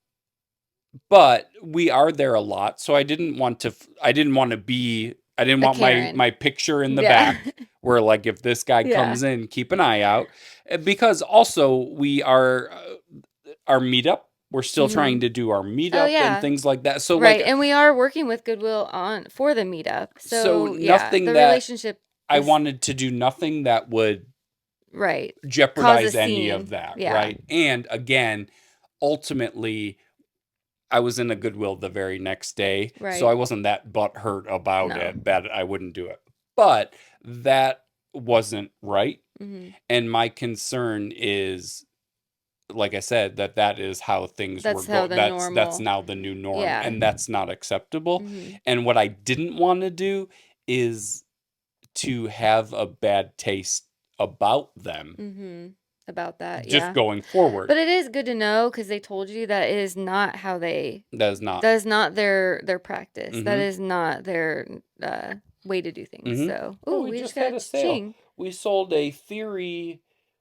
Speaker 1: but we are there a lot, so I didn't want to be I didn't
Speaker 2: A
Speaker 1: want
Speaker 2: Karen.
Speaker 1: my picture in the
Speaker 2: Yeah.
Speaker 1: back where, like, if this guy
Speaker 2: Yeah.
Speaker 1: comes in, keep an eye out. Because also we are our meetup, we're still trying
Speaker 2: Mhm.
Speaker 1: to do our
Speaker 2: Oh,
Speaker 1: meetup and
Speaker 2: yeah.
Speaker 1: things like that. So like
Speaker 2: Right, and we are working with Goodwill on for the meetup.
Speaker 1: so
Speaker 2: So, yeah,
Speaker 1: nothing
Speaker 2: the
Speaker 1: that
Speaker 2: relationship
Speaker 1: I
Speaker 2: is
Speaker 1: wanted to do nothing that would
Speaker 2: right. Cause a
Speaker 1: jeopardize any of
Speaker 2: scene.
Speaker 1: that,
Speaker 2: Yeah.
Speaker 1: right? And again, ultimately I was in a Goodwill the very next day, so I
Speaker 2: Right.
Speaker 1: wasn't that butthurt about
Speaker 2: No.
Speaker 1: it that I wouldn't do it. But that wasn't right,
Speaker 2: Mhm.
Speaker 1: and my concern is, like I said, that is how things were
Speaker 2: That's how
Speaker 1: going.
Speaker 2: the
Speaker 1: That's
Speaker 2: normal
Speaker 1: now the new norm,
Speaker 2: yeah.
Speaker 1: and that's not acceptable.
Speaker 2: Mhm.
Speaker 1: And what I didn't want to do is to have a bad taste about them
Speaker 2: Mhm. About that,
Speaker 1: just
Speaker 2: yeah.
Speaker 1: going forward.
Speaker 2: But it is good to know because they told you that it is not how they
Speaker 1: That is not.
Speaker 2: that is not their practice. That
Speaker 1: Mm-hmm.
Speaker 2: is not their, way to do things,
Speaker 1: Mm-hmm.
Speaker 2: so
Speaker 1: Oh,
Speaker 2: ooh,
Speaker 1: we
Speaker 2: we just
Speaker 1: just
Speaker 2: got
Speaker 1: had
Speaker 2: a
Speaker 1: a sale.
Speaker 2: ching.
Speaker 1: We sold a Theory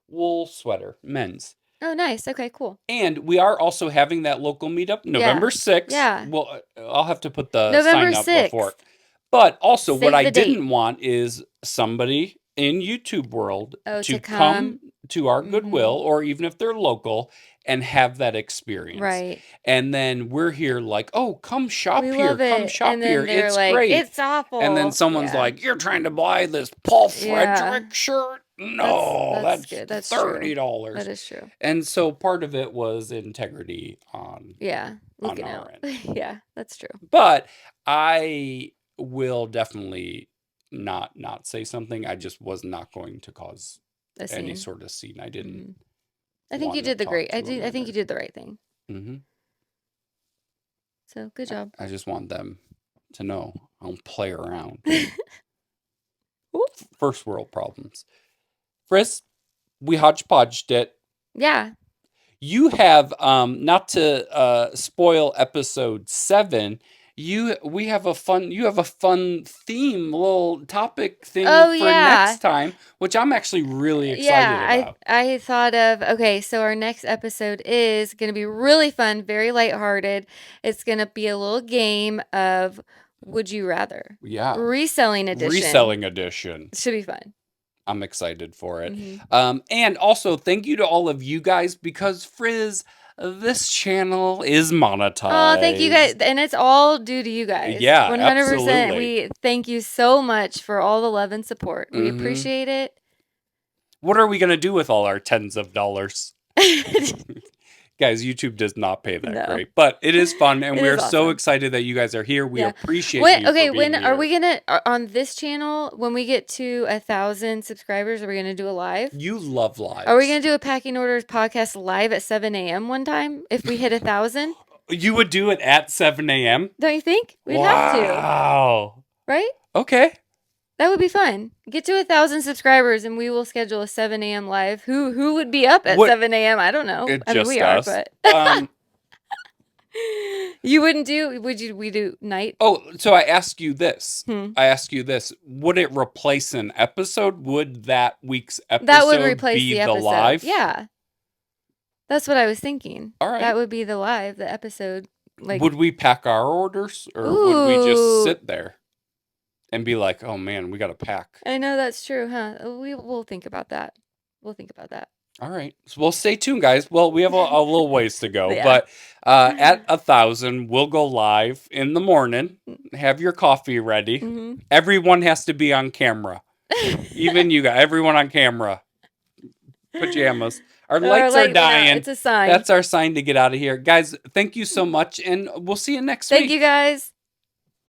Speaker 1: wool sweater, men's.
Speaker 2: Oh, nice, okay, cool.
Speaker 1: And we are also having that local meetup
Speaker 2: Yeah.
Speaker 1: November 6th.
Speaker 2: Yeah.
Speaker 1: Well, I'll have to put the
Speaker 2: November
Speaker 1: sign up before.
Speaker 2: 6th.
Speaker 1: But also, what
Speaker 2: Save
Speaker 1: I
Speaker 2: the date.
Speaker 1: didn't want is somebody in YouTube world
Speaker 2: Oh, to
Speaker 1: to
Speaker 2: come?
Speaker 1: come to our Goodwill,
Speaker 2: Mhm.
Speaker 1: or even if they're local, and have that experience.
Speaker 2: Right.
Speaker 1: And then we're here like, oh, come
Speaker 2: We
Speaker 1: shop here,
Speaker 2: love
Speaker 1: come
Speaker 2: it, and
Speaker 1: shop here.
Speaker 2: then they're
Speaker 1: It's
Speaker 2: like,
Speaker 1: great.
Speaker 2: "It's
Speaker 1: And then
Speaker 2: awful."
Speaker 1: someone's
Speaker 2: Yeah.
Speaker 1: like, you're trying to buy this Paul
Speaker 2: Yeah.
Speaker 1: Frederick shirt?
Speaker 2: That's
Speaker 1: No,
Speaker 2: that's
Speaker 1: that's
Speaker 2: good, that's true. That
Speaker 1: $30.
Speaker 2: is true.
Speaker 1: And so part of it was integrity
Speaker 2: Yeah,
Speaker 1: on
Speaker 2: looking
Speaker 1: our
Speaker 2: out.
Speaker 1: end.
Speaker 2: Yeah, that's true.
Speaker 1: But I will definitely not say something. I just was not going to cause
Speaker 2: A
Speaker 1: any
Speaker 2: scene.
Speaker 1: sort of scene. I didn't
Speaker 2: Mhm. I think you
Speaker 1: want to
Speaker 2: did the
Speaker 1: talk
Speaker 2: great
Speaker 1: to them
Speaker 2: I think you
Speaker 1: or
Speaker 2: did the right thing.
Speaker 1: hmm
Speaker 2: So, good job.
Speaker 1: I just want them to know I don't play around. First world problems. Frisk, we hodgepodged it.
Speaker 2: Yeah.
Speaker 1: You have not to spoil episode 7. We have a fun theme, little topic thing
Speaker 2: Oh,
Speaker 1: for
Speaker 2: yeah.
Speaker 1: next time, which I'm actually really excited
Speaker 2: Yeah,
Speaker 1: about.
Speaker 2: I thought of okay, so our next episode is gonna be really fun, very lighthearted. It's gonna be a little game of Would You Rather?
Speaker 1: Yeah.
Speaker 2: Reselling edition.
Speaker 1: Reselling edition.
Speaker 2: Should be fun.
Speaker 1: I'm excited for it.
Speaker 2: Mhm.
Speaker 1: And also thank you to all of you guys, because Frizz, this channel is
Speaker 2: Oh, thank you guys,
Speaker 1: monetized.
Speaker 2: and it's all due to you guys.
Speaker 1: Yeah,
Speaker 2: 100%.
Speaker 1: absolutely.
Speaker 2: We thank you so much for all the love and support. We
Speaker 1: hmm
Speaker 2: appreciate it.
Speaker 1: What are we going to do with all our tens of dollars? Guys, YouTube does not pay that
Speaker 2: No.
Speaker 1: great, but it is fun, and
Speaker 2: It
Speaker 1: we
Speaker 2: is
Speaker 1: are so
Speaker 2: awesome.
Speaker 1: excited that you guys are here. We
Speaker 2: Yeah.
Speaker 1: appreciate
Speaker 2: When
Speaker 1: you
Speaker 2: okay,
Speaker 1: for
Speaker 2: when
Speaker 1: being
Speaker 2: are
Speaker 1: here.
Speaker 2: we gonna on this channel, when we get to 1,000 subscribers, are we gonna do a live?
Speaker 1: You love lives.
Speaker 2: Are we gonna do a Packing Orders podcast live at 7 a.m. one time if we hit 1,000?
Speaker 1: You would do it at 7 a.m.?
Speaker 2: Don't you think? We'd have to,
Speaker 1: Wow.
Speaker 2: right?
Speaker 1: Okay.
Speaker 2: That would be fun. Get to 1,000 subscribers and we will schedule a 7 a.m. live. Who would be up at
Speaker 1: What-
Speaker 2: 7 a.m.? I don't know.
Speaker 1: It
Speaker 2: I mean,
Speaker 1: just
Speaker 2: we are,
Speaker 1: us.
Speaker 2: but
Speaker 1: Um,
Speaker 2: you wouldn't do? We do night?
Speaker 1: oh, so I ask you this.
Speaker 2: Hmm.
Speaker 1: I ask you this. Would it replace an episode? Would that week's episode
Speaker 2: That would replace
Speaker 1: be
Speaker 2: the episode.
Speaker 1: live?
Speaker 2: Yeah. That's what I was thinking.
Speaker 1: All right.
Speaker 2: That would be the live, the episode. Like,
Speaker 1: would we pack our orders, or would we just
Speaker 2: Ooh.
Speaker 1: sit there and be like, "Oh man, we got to pack"?
Speaker 2: I know that's true, huh? We'll think about that. We'll think about that.
Speaker 1: All right. So we'll stay tuned, guys. Well, we have a little ways to go,
Speaker 2: Yeah.
Speaker 1: but at 1,000, we'll go live in the morning. Have your coffee ready.
Speaker 2: Mm-hmm.
Speaker 1: Everyone has to be on camera. Even you guys, everyone on camera. Pajamas. Our lights are dying.
Speaker 2: It's a sign.
Speaker 1: That's our sign to get out of here. Guys, thank you so much, and we'll see you next week.
Speaker 2: Thank you, guys.